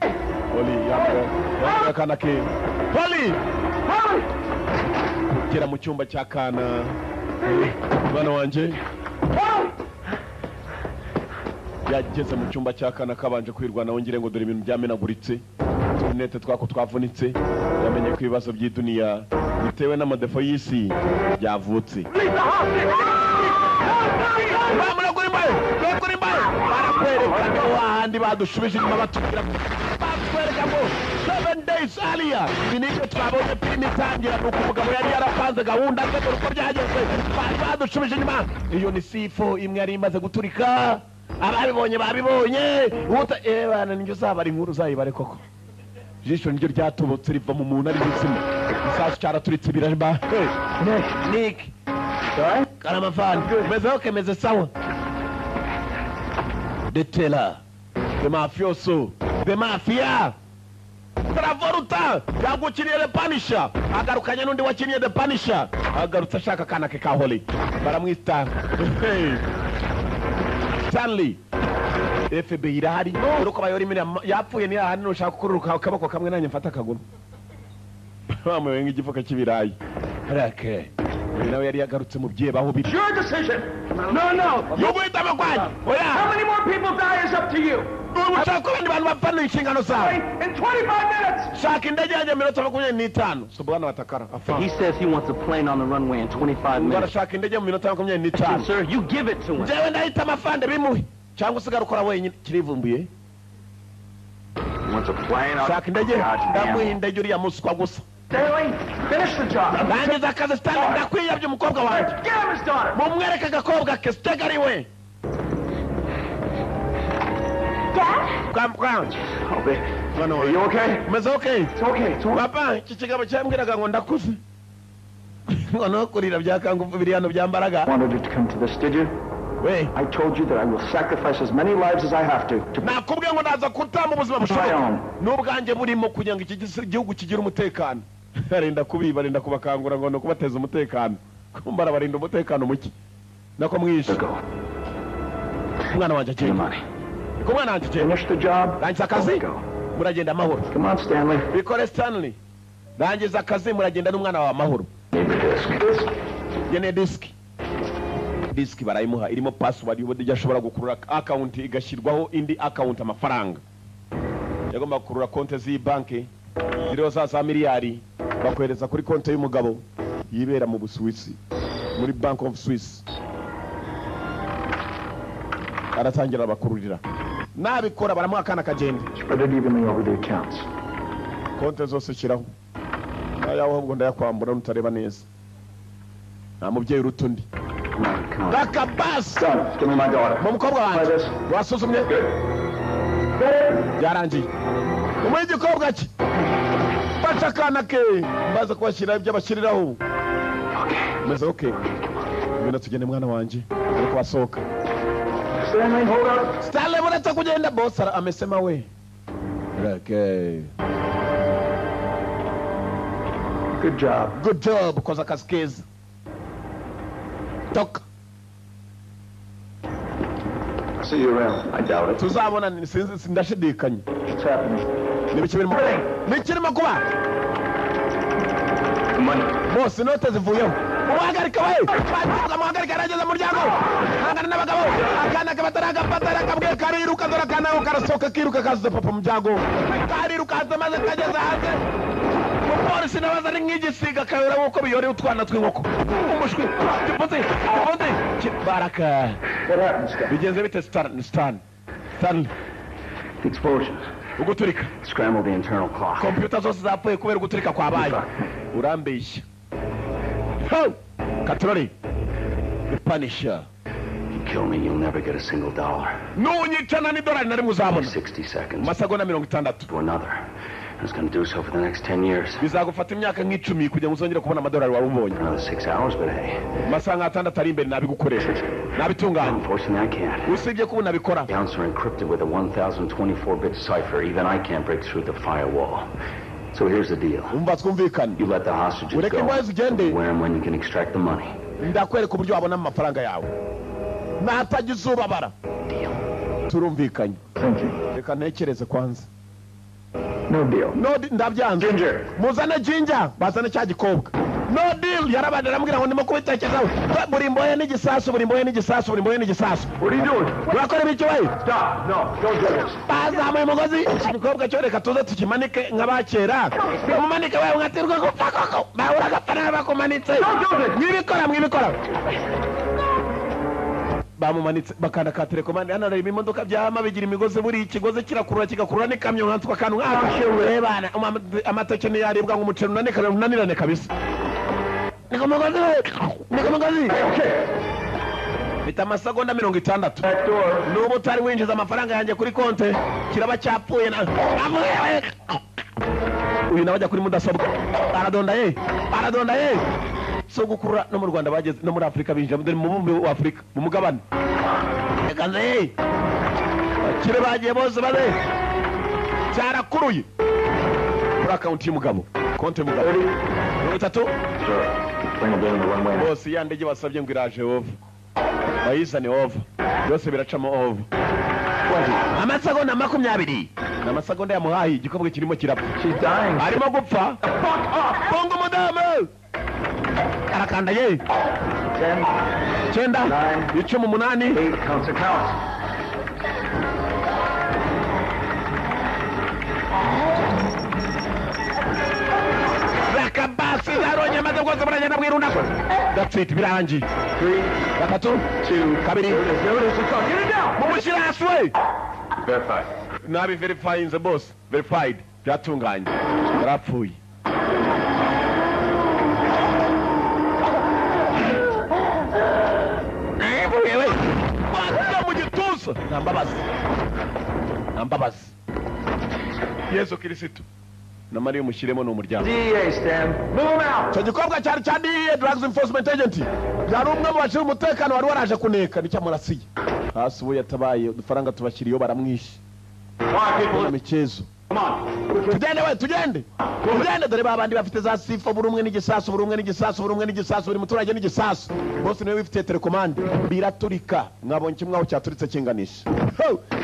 yakana ke Holly kira mu cyumba cy'akana bana wanje yageze mu cyumba cy'akana kabanje kwirwana wongere ngo dore ibintu byamenaguritse tunete twako twavunitse yamenye ko ibibazo by'iduniya bitewe n'amadefo y'isi byavutse barakwereka wahandi badushubije inyuma batubwira batwereka ngo 7 days earlier binibyo twabonye filime itangira nuko umugabo yari yarapanze gahunda ze uko byageze bari badushubije inyuma iyo ni sifo imwe yari imaze guturika ababibonye bana ninjye uzabara inkuru uzayibare koko jisho niryo ryatubutse riva mu muntu ari gitsima isasu cyaraturitse biramba Nick Karamafani. Meze okay, meze sawa. The teller. The mafioso. The mafia. Travolta yagukiriye The Punisher, agarukanye n'undi wakiriye The Punisher, agarutse ashaka kana ke kaholi baramwita Stanley. FBI irahari uruko bayori mine yapfuye ni ahandi nushaka kururuka akaboko kamwe nanye mfata akaguru bamwe nk'igifuka cy'ibirayi arake nawe yari yagarutse mu bye baho biri. Your decision. No. You wait amakwaje oya. How many more people die is up to you. Ushaka kubandi bantu bapfana inshingano zawe. In 25 minutes. Shaka indege yaje minota 25. So bwana watakara afana. He says he wants a plane on the runway in 25 minutes. Shaka indege minota 25. Sir, you give it to him. Jewe ndahita amafande bimuhe cyangwa usigara ukora wenyine kirivumbuye. Wants a plane on. Shaka indege ndamuhe indege uriya muswa gusa. Stanley, finish the job. Nangiza akazi Stanley ndakwiyabye umukobwa wanjye. Get him his daughter. Mumwereke agakobwa ke stegariwe. Dad? Come. Okay. Are you okay? Umeze okay? It's okay. It's okay. Papa, iki kigabo cyambwiraga ngo ndakuze. Ngono kurira byakangufu biri hano byambaraga. Wanted you to come to this, did you? Wait. I told you that I will sacrifice as many lives as I have to. Nakubwiye ngo ndaza kutamba ubuzima bushoboka. N'ubwanjye burimo kugira ngo iki gihugu kigira umutekano. Barinda kubiba, barinda kubakangura ngo no kubateza umutekano. Kumbara barinda umutekano muki. Nako mwishe. Mwana wanje cyane. Kumwana wanje cyane. Finish the job. Rangiza akazi. Muragenda amahoro. Come on, Stanley. Bikore Stanley. Rangiza akazi muragenda n'umwana wa amahoro. Yene disk barayimuha irimo password y'uburyo ashobora gukurura account igashyirwaho indi account amafaranga. Yagomba gukurura konti z'ibanki ziriho za miliyari bakohereza kuri konti y'umugabo yibera mu Busuwisi muri Bank of Swiss. Aratangira bakururira. Nabikora baramuha kana kagende. Spread it evenly over the accounts. Konti zose shiraho. Ayaho ubwo ndayakwambura nutareba neza. Nta mubyeyi urutundi. Dakabas. Give me my daughter. Mumukobwa wanjye. Wasuzumye? Byarangiye. Umugikobwa ki? Baca kana ke. Mbaza kubashyira ibyo bashyiriraho. Meze okay. Ngenda tugende mwana wanjye. Ariko wasohoka. Stanley, hold up. Stanley murata kugenda boss amesema we. Okay. Good job. Good job. Koza akazi keza. Toka. See you around. I doubt it. Tuzabona ndashidikanye. What's happening? Nibikibirimo. Nikirimo kuba. Money. Boss note zivuyeho. Muhagarika we. Muhagarika arageza mu muryango. Hangana n'abagabo. Akana kabataraga patara kabwe kariruka dora kana karasoka kiruka kaza papa mu muryango. Kariruka maze kageza hanze. Polisi nabaza ari nk'igisiga kabera uko biyore utwana tw'inkoko. Umushwi. Tipote. Baraka. What happened? Bigenze bite Stan. The explosion. Uguturika. Scrambled the internal clock. Computer zose zapfuye kubera uguturika kwabaye. Urambeshya. Ho! Katroli. The Punisher. You kill me, you'll never get a single dollar. Nunyicana ni dolari nari muzabona. 60 seconds. Masegonda 60. To another. I was going to do so for the next 10 years. Bizagufata imyaka nk'icumi kugira uzongere kubona amadolari wawe ubonye. Another 6 hours, but hey. Masaha 6 ari imbere nabigukoresha. Nabitunganya. Unfortunately, I can't. Usibye ko nabikora. Accounts are encrypted with a 1024-bit cipher. Even I can't break through the firewall. So here's the deal. You let the hostages go. Where and when you can extract the money. Ndakwereka uburyo wabona amafaranga yawe. Natagize ubabara. Deal. Turumvikanye. Thank you. Reka ntekereze kwanza. No deal. Ndabyanze. Ginger. Muzane Ginger. Bazane cya gikobwa. No deal. Yarabana aramubwira ngo ndimo kubitekerezaho. Buri mboye n'igisasu. What are you doing? Urakora ibiki we? Stop. No. Don't do this. Bazamuye umugozi. Igikobwa cyo reka tuze tukimanike nk'abakera. Umumanike we ungatirwa gupfa koko. Bahura gapana bakumanitse. Mwibikora. Bamumanitse bakanda ka telekomande hano reba imodoka byama bigira imigozi buri ikigozi kigakurura n'ikamyo nkanswa kantu rebana amateke ni yaribwa ngo umuceri unanirane kabisa. Niko mugozi. Bita amasegonda 60. Nubu utari winjiza amafaranga yanjye kuri konte kiraba cyapfuye na uyu nabajya kuri mudasobwa. Aradonda ye. so gukurura no mu Rwanda bageze no muri Afrika binjira mu mubumbe wa Afrika mu mugabane ekanze kire bagiye bose bale cyarakuruye kuri account y'umugabo konte mugabo 3 bose yandege basabye ngo iraje over bayizane over byose biracamo over amasegonda 20 n'amasegonda yamuhaye igikobwa kirimo kirapfa arimo gupfa bongo madame arakanda ye 10 9 8 count rakabasi zaronye maze rwose baragenda bwirunda ko that's it birangiye 3 2 kabiri mumushyira hasi we verified nabi verifying the boss verified byatunganye yarapfuye wewe wanda mu gituza nambabazi Yesu Kristo na Maria mushyiremo no muryango DA stand move out cyo gikobwa cyari cya DA drugs enforcement agent yari umwe mu bashira umutekano wari waraje kuneka nicyo murasiye hasi ubu yatabaye udufaranga tubashyiriyo baramwishe na michezo tugende dore babandi bafite za sifo buri umwe n'igisasu buri muturage n'igisasu bose niwe bifite telecommande biraturika mwabonye kimwe aho cyaturitse kinganisha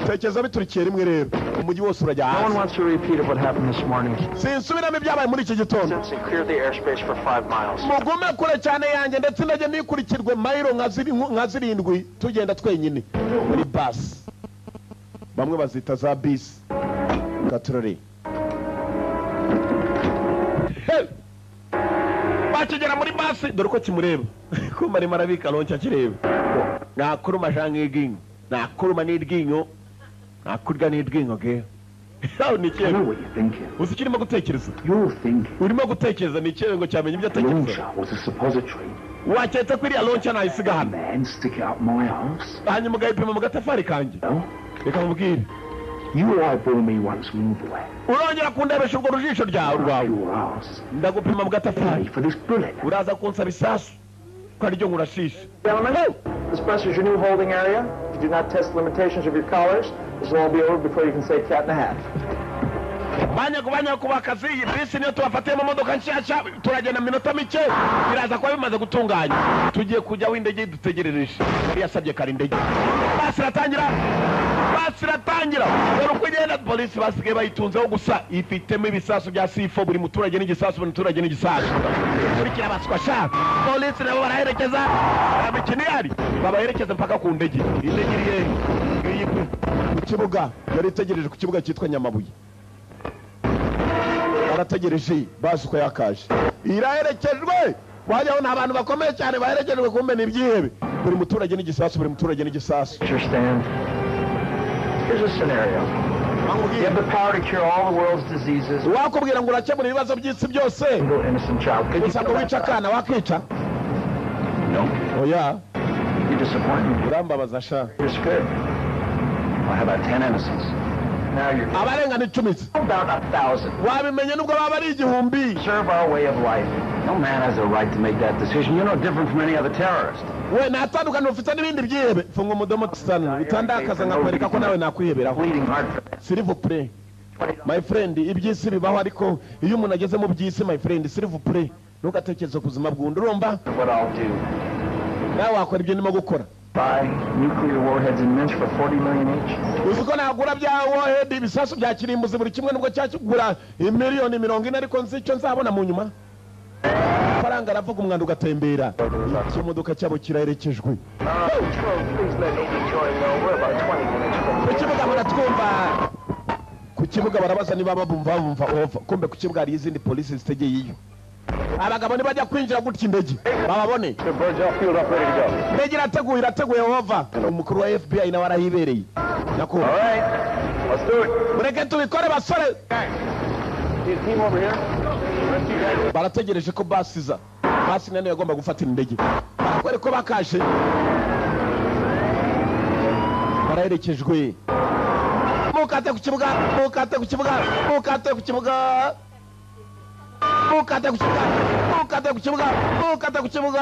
tekeza biturikiye rimwe rero umujyi wose urajya hasi. No one wants to repeat of what happened this morning. Sinsubiramo ibyabaye muri iki gitondo. Clear the airspace for 5 miles. Mugume kure cyane yanjye ndetse ndajye nikurikirwe mayiro nka zirindwi tugenda twenyine muri bus. Bamwe bazita za bus. Katrori. Bakigera muri bus dore ko kimureba. Ko mari marabika loncha kireba. Nakuruma jangigingo. Nakuruma n'iryinyo. Nakurya n'iryinyo ge. How ni cyo? Usikirimo gutekereza. Urimo gutekereza ni cyo ngo cyamenye ibyo atekereza. Wachetse kwiri aloncha na isiga hano. Hanyuma ugayipima mu gatafari kanjye. Reka mubwire. You eyeball me once, move away. Urongera kundebesha urwo rujisho rwawe. Ndagupima mu gatafari. Uraza kunsaba isasu. Kwari ryo ngurashisha. This bus is your new holding area. If you do not test limitations of your collars, this will all be over before you can say cat in the hat. Banya kubakazi bisi niyo tubafatiye mu modoka nshyashya turagenda minota mike biraza kuba bimaze gutunganya tugiye kujya w'indege dutegerereje yari yasabye kare indege basiratangira dore uko igenda polisi basigaye bayitunzeho gusa ifitemo ibisasu bya C4 buri muturage n'igisasu kurikira baswa sha polisi nabo baraherekeza abikiniyari babaherekeza mpaka ku ndege indege iri ku kibuga yari itegereje ku kibuga cyitwa Nyamabuye arategereje basi uko yakaje iraherekejwe wajyaho n'abantu bakomeye cyane baherekejwe kumbe n'ibyihebe buri muturage n'igisasu Here's a scenario. You have the power to cure all the world's diseases. Wakubwira ngo urakemura ibibazo by'isi byose. Single innocent child. Gusa ngo wica kana wakica? No. Oya. You disappoint me. Urambabaza sha. You're scared. I have about 10 innocents. Now you're abarenga n'icumi. About 1,000. Wabimenye nubwo baba ari igihumbi. Serve our way of life. No man has a right to make that decision. You're no different from any other terrorist. We natandukana ufite n'ibindi byihebe. Funga umudomo tsana. Utandakaza ngakwereka ko nawe nakwiheberaho. S'il vous plaît. My friend, ibyisi bibaho ariko iyo umuntu ageze mu byisi my friend, s'il vous plaît. Ntugatekereze kuzima bwundi urumva? What I'll do. Nawe wakora ibyo ndimo gukora. Buy nuclear warheads in Minsk for 40 million each. Uzuko nagura bya warhead ibisasu bya kirimbuzi buri kimwe nubwo cyakigura miliyoni 40 ariko nzico nzabona mu nyuma. Faranga aravuga umwanda ugatembera. Ikimodoka cyabo kiraherekejwe. Kukibuga baratwumva. Kukibuga barabaza niba babumva over. Kumbe kukibuga hari izindi polisi zitegeye iyo. Abagabo ni bajya kwinjira gutya indege bababone indege irateguye over umukuru wa FBI nawe arahibereye nako mureke tubikore basore barategereje ko basiza basi nane yagomba gufatira indege barakore ko bakashe baraherekejwe mukate ku kibuga ukate ku kibuga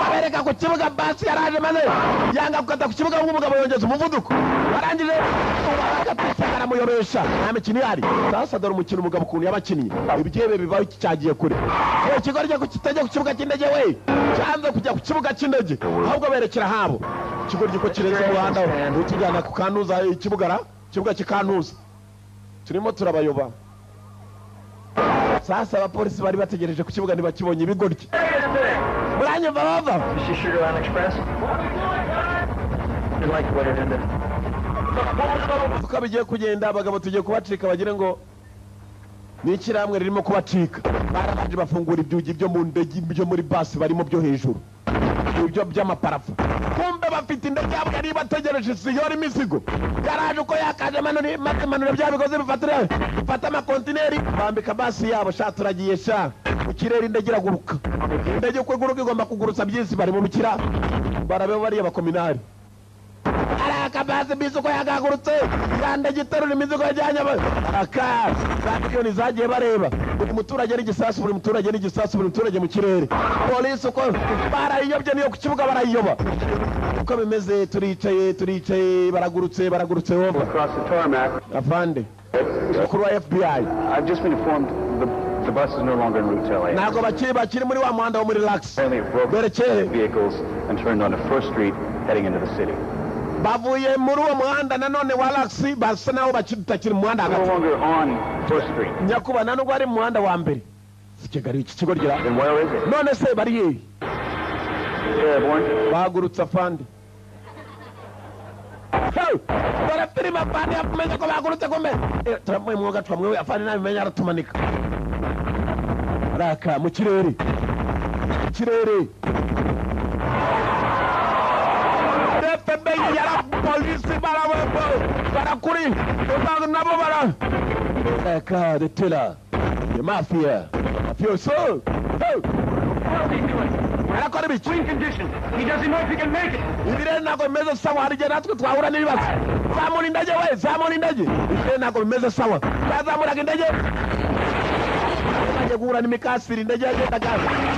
abereka ku kibuga basi yaraje maze yanga gukata ku kibuga nk'umugabo yongeza umuvuduko warangije agapisagara muyobesha nta mikino ihari sasa dore umukino umugabo ukuntu yabakinnye ibyebe bibaho iki cyagiye kure ikigo ryo kukitajya ku kibuga cy'indege we cyanze kujya ku kibuga cy'indege ahubwo berekera habo ikigo ryo kireze umuhanda utujyana ku Kantuza ikibuga cy'Ikantuza turimo turabayoba sasa abapolisi bari bategereje ku kibuga ntibakibonye ibigoryi muranyumva bava Sugarland Express? You like what it ended? uko bigiye kugenda abagabo tugiye kubacika bagire ngo n'ikiramwe ririmo kubacika barabanje bafungura ibyugi byo mu ndege byo muri basi barimo byo hejuru ibyo by'amaparafu kumbe bafite indege yabo yari bategereje siyora imizigo garaje uko yakaje manure bya bigozi bifata amakontineri bambika basi yabo turagiye mu kirere indege iraguruka indege uko iguruka igomba kugurutsa byinshi bari mu bikira barabe bariya bakominari akabazi bisi uko yagagurutse kandi giterura imizigo yajyanye miliyoni zagiye bareba buri muturage n'igisasu buri muturage mu kirere polisi uko barayiyobye niyo ku kibuga barayiyoba uko bimeze turicaye baragurutse wowe afande mukuru wa FBI I've just been informed the bus is no longer en route to LA. Ntago bakiri muri wa muhanda wo muri Relax berekeye vehicles and turned onto First Street heading into the city. bavuye muri uwo muhanda nanone wa Laxi basa naho bakitakira umuhanda hagati no longer on First Street. Nyakuba nano ari muhanda wa mbere Kigali iki kigo gira and where is it? none se bari hehe bagurutse afande bara firima afande apumenya ko bagurutse kombe turamuye mwoga twamwe afande nabimenya aratumanika raka mu kirere yara polisi barakuri nabo raka the tiller the mafia so arakora biki condition he doesn't know if he can make it ibire nako bimeze sawa harije natwe twahura n'ibibazo zamura indege ibire nako bimeze sawa bazamura indege baje guhura n'imikasiri indege yagendaga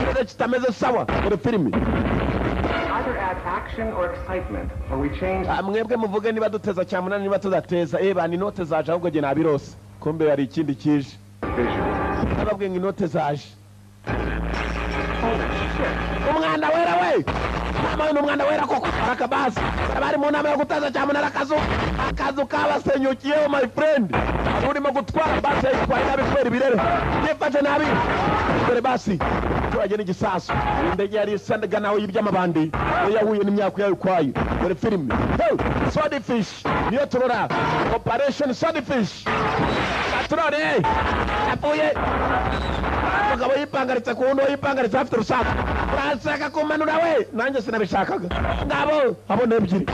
ibire kitameze sawa muri filimi either add action or excitement or we change mwebwe muvuge niba duteza cyamunani niba tudateza bani inote zaje ahubwo je nabirose kombe yari ikindi kije ababwe inote zaje umwanda wera we umwanda wera koko arakabasi bari mu nama yo gutaza cyamunani akazu kabasenyukiyeho my friend urimo gutwara basi yitwaye nabi kwera ibirere yifashe nabi dore basi turajye n'igisasu indege yari isandaga naho y'iby'amabandi yahuye n'imyaka yayo kwayo dore filime Swordfish niyo turora Operation Swordfish turore apuye umugabo yipangaritse ku wundi yipangaritse afite urusaku urashaka kumanura we nanjye sinabishakaga ngabo abona ebyiri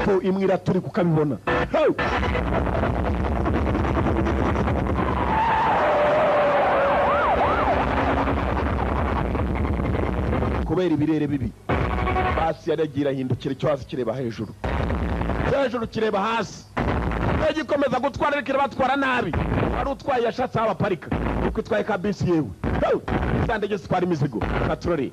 ko imwe iraturi kukabibona kubera ibirere bibi basi yaragira hindukira cyo hasi kireba hejuru kireba hasi gikomeza gutwara ariko batwara nabi ari utwaye yashatse aho baparika uko itwaye ka bisi yewe sandege zitwara imizigo katurore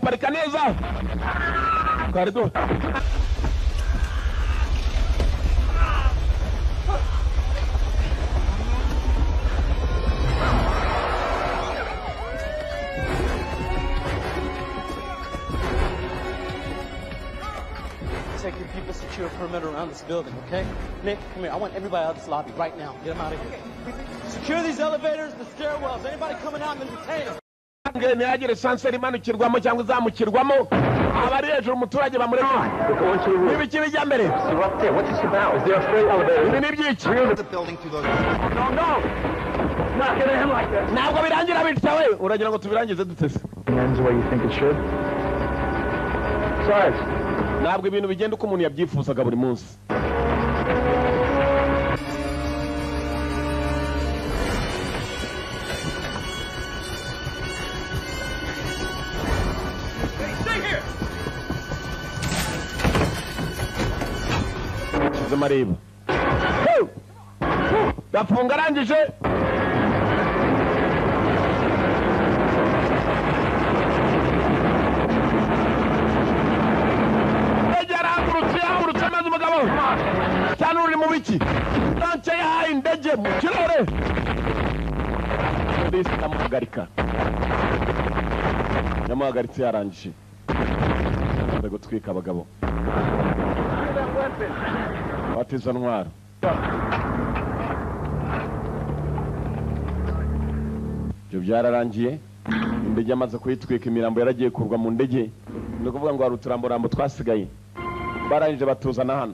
aparika neza karido Take your people, secure a perimeter around this building, okay? Nick, come here. I want everybody out of this lobby right now. Get them out of here. Secure these elevators, the stairwells. Anybody coming out in the container? ntihagire sanseri imanukirwamo cyangwa izamukirwamo abari hejuru umuturage bamureke n'ibiki bijya mbere ibi ni ibyiki not going to end like this. Ntabwo birangira bitya we. Uragira ngo tubirangize dutese. It ends the way you think it should. Besides, ntabwo ibintu bigenda uko umuntu yabyifuzaga buri munsi. Mareba gafunga arangije yarahagurutse maze umugabo cyane uri mu biki nonce yahaye indege mu kirere polisi yamuhagaritse yarangije ari gutwika abagabo batiza ntwaro ibyo byararangiye indege amaze kuyitwika imirambo yaragiye kurwa mu ndege ni kuvuga ngo hari uturambo twasigaye barangije batuzana hano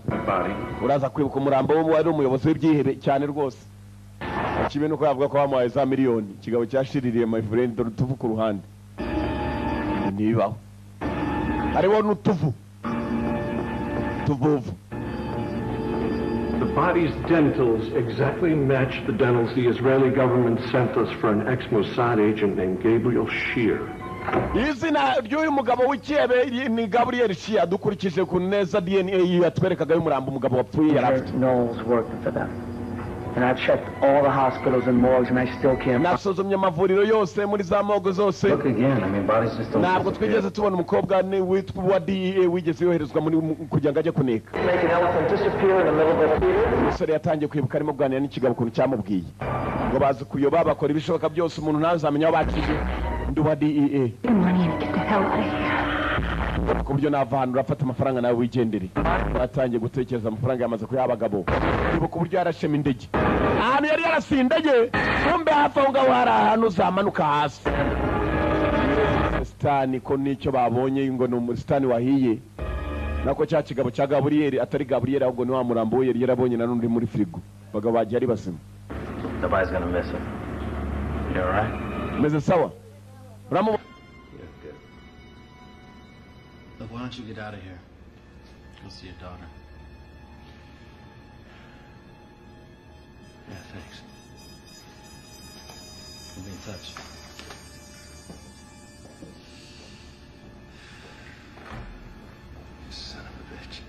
uraza kwibuka umurambo wari umuyobozi w'ibyihebe cyane rwose ikibi nuko yavuga ko bamuhaye za miliyoni ikigabo cyashiririye my friend dore utuvu ku ruhande ntibibaho hariho n'utuvu tuvuvu. The body's dentals exactly matched the dentals the Israeli government sent us for an ex-Mossad agent named Gabriel Shear. Izina ry'uyu mugabo w'ikiyebe ni Gabriel Shear dukurikije ku neza DNA yatwerekaga y'umurambo umugabo wapfuye yarafite. Knowles working for them. And I've checked all the hospitals and morgues and I still can't. Nasuzumye amavuriro yose muri za morgue zose. Look again, I mean bodies just don't. Ntabwo twigeze tubona umukobwa ni witwa DEA wigeze yoherezwa muri kugira ngo ajye kuneka. Make an elephant disappear in the middle of a theater. Umusore yatangiye kwibuka arimo kuganira n'ikigabo kuntu cyamubwiye ngo bazi kuyoba bakora ibishoboka byose umuntu ntazamenya aho baciye ndi wa DEA. Ku buryo navana urafata amafaranga nawe wigendere. Batangiye gutekereza amafaranga yamaze kuyaha abagabo. Ibuka uburyo yarashema indege. Ahantu yari yarasiye indege kumbe hafi aho ngaho hari ahantu zamanuka hasi. Sitani ko nicyo babonye ngo ni umusitani wahiye. Nako cya kigabo cya Gabriel atari Gabriel ahubwo ni wa murambo we yari yarabonye nanundi muri frigo. Bagabo bagiye ari basima. Nobody's gonna miss him. You all right? Meze sawa. Ramu. Look, why don't you get out of here? Go see your daughter. Yeah, thanks. We'll be in touch. You son of a bitch.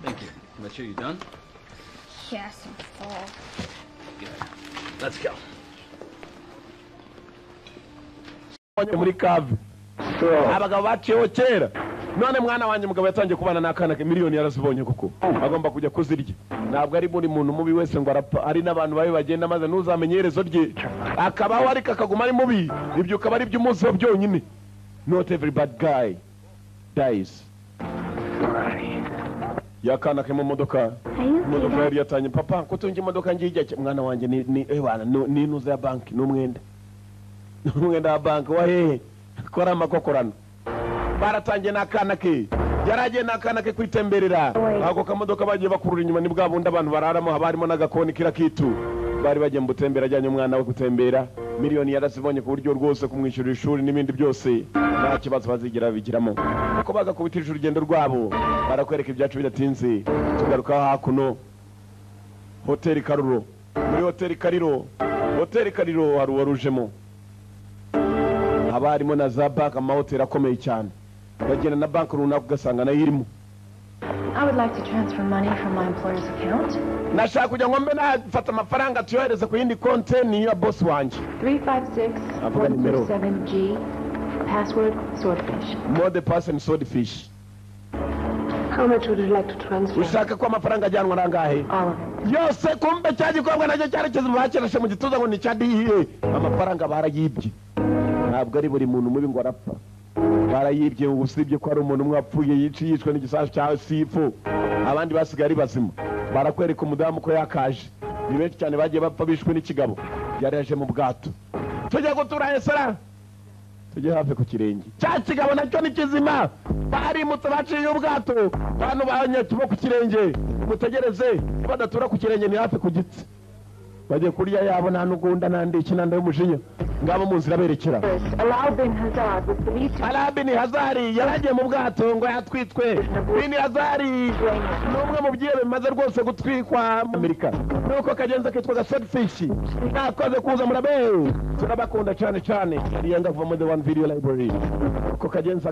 Thank you. Am I sure you're done? Yes, I'm full. Good. Let's go. Muri kave. Abagabo baciyeho kera. None mwana wanjye mugabo yatangiye kubana n'akana ke miliyoni yarazibonye kuko agomba kujya kuzirya. Ntabwo ari muri muntu mubi wese ngo arapfa. Ari n'abantu babe bagenda maze ntuzamenyerezo rye. Akabaho ariko akaguma ari mubi. Ibyo ukaba ari by'umuzo byonyine. Not every bad guy dies. Yakana ke mu modoka. Imodoka yari yatanye papa ko tunje imodoka ngiye mwana wanjye ni ebana ni nuza ya banki n'umwenda. N'umwenda wa banki wa hehe. Kora amakokorano. Baratangiye n'akana ke yaragiye n'akana ke kwitemberera ako kamodoka bagiye bakurura inyuma ni bwa bundi abantu bararamo habarimo n'agakoni kira kitu bari bagiye mu butembera ajyanye umwana we gutembera miliyoni yarazibonye ku buryo rwose kumwishyurira ishuri n'ibindi byose nta kibazo bazigera bigiramo uko bagakubitira urugendo rwabo barakwereka ibyacu bidatinze tugaruka hakuno hoteli Karuro muri hoteli Kariro hari uwarujemo haba harimo na za banki amahoteli akomeye cyane bagenda na banki runaka ugasanga nayo irimo. I would like to transfer money from my employer's account. Nashaka kujya ngo mbe nafata amafaranga tuyohereze ku yindi konti niyo boss wanje. 356-427G. Password swordfish. Mode person swordfish. How much would you like to transfer? Ushaka ko amafaranga ajyanwa nangahe? All of it. Yose kumbe cyagikobwa nacyo cyarekeze bakirashe mu gituza ngo ni cya DEA. Amafaranga barayibye. Ntabwo ari buri muntu mubi ngo arapfa. Barayibye ubusibye ko ari umuntu umwe apfuye yicishwe n'igisasu cya sifu. Abandi basigaye ari bazima. Barakwereka umudamu ko yakaje. Ni benshi cyane bagiye bapfa bishwe n'ikigabo. Yari yaje mu bwato. Tujya gutura Esara. tujye hafi ku kirenge cya kigabo nacyo ni kizima barimutse baciye ubwato bantu banyakibo ku kirenge mutegereze badatura ku kirenge ni hafi ku gitsi bagiye kurya yabo nta nugunda nandi ikinanda y'umujinya ngabo mu nzira berekera Alaa bin Hazari yaragiye mu bwato ngo yatwitwe bin Hazari n'umwe mu byiye bimaze rwose gutwikwa Amerika nuko kagenza kitwa Swordfish nakoze kuza murabe turabakunda cyane cyane yanga kuva muri the one video library ko kagenza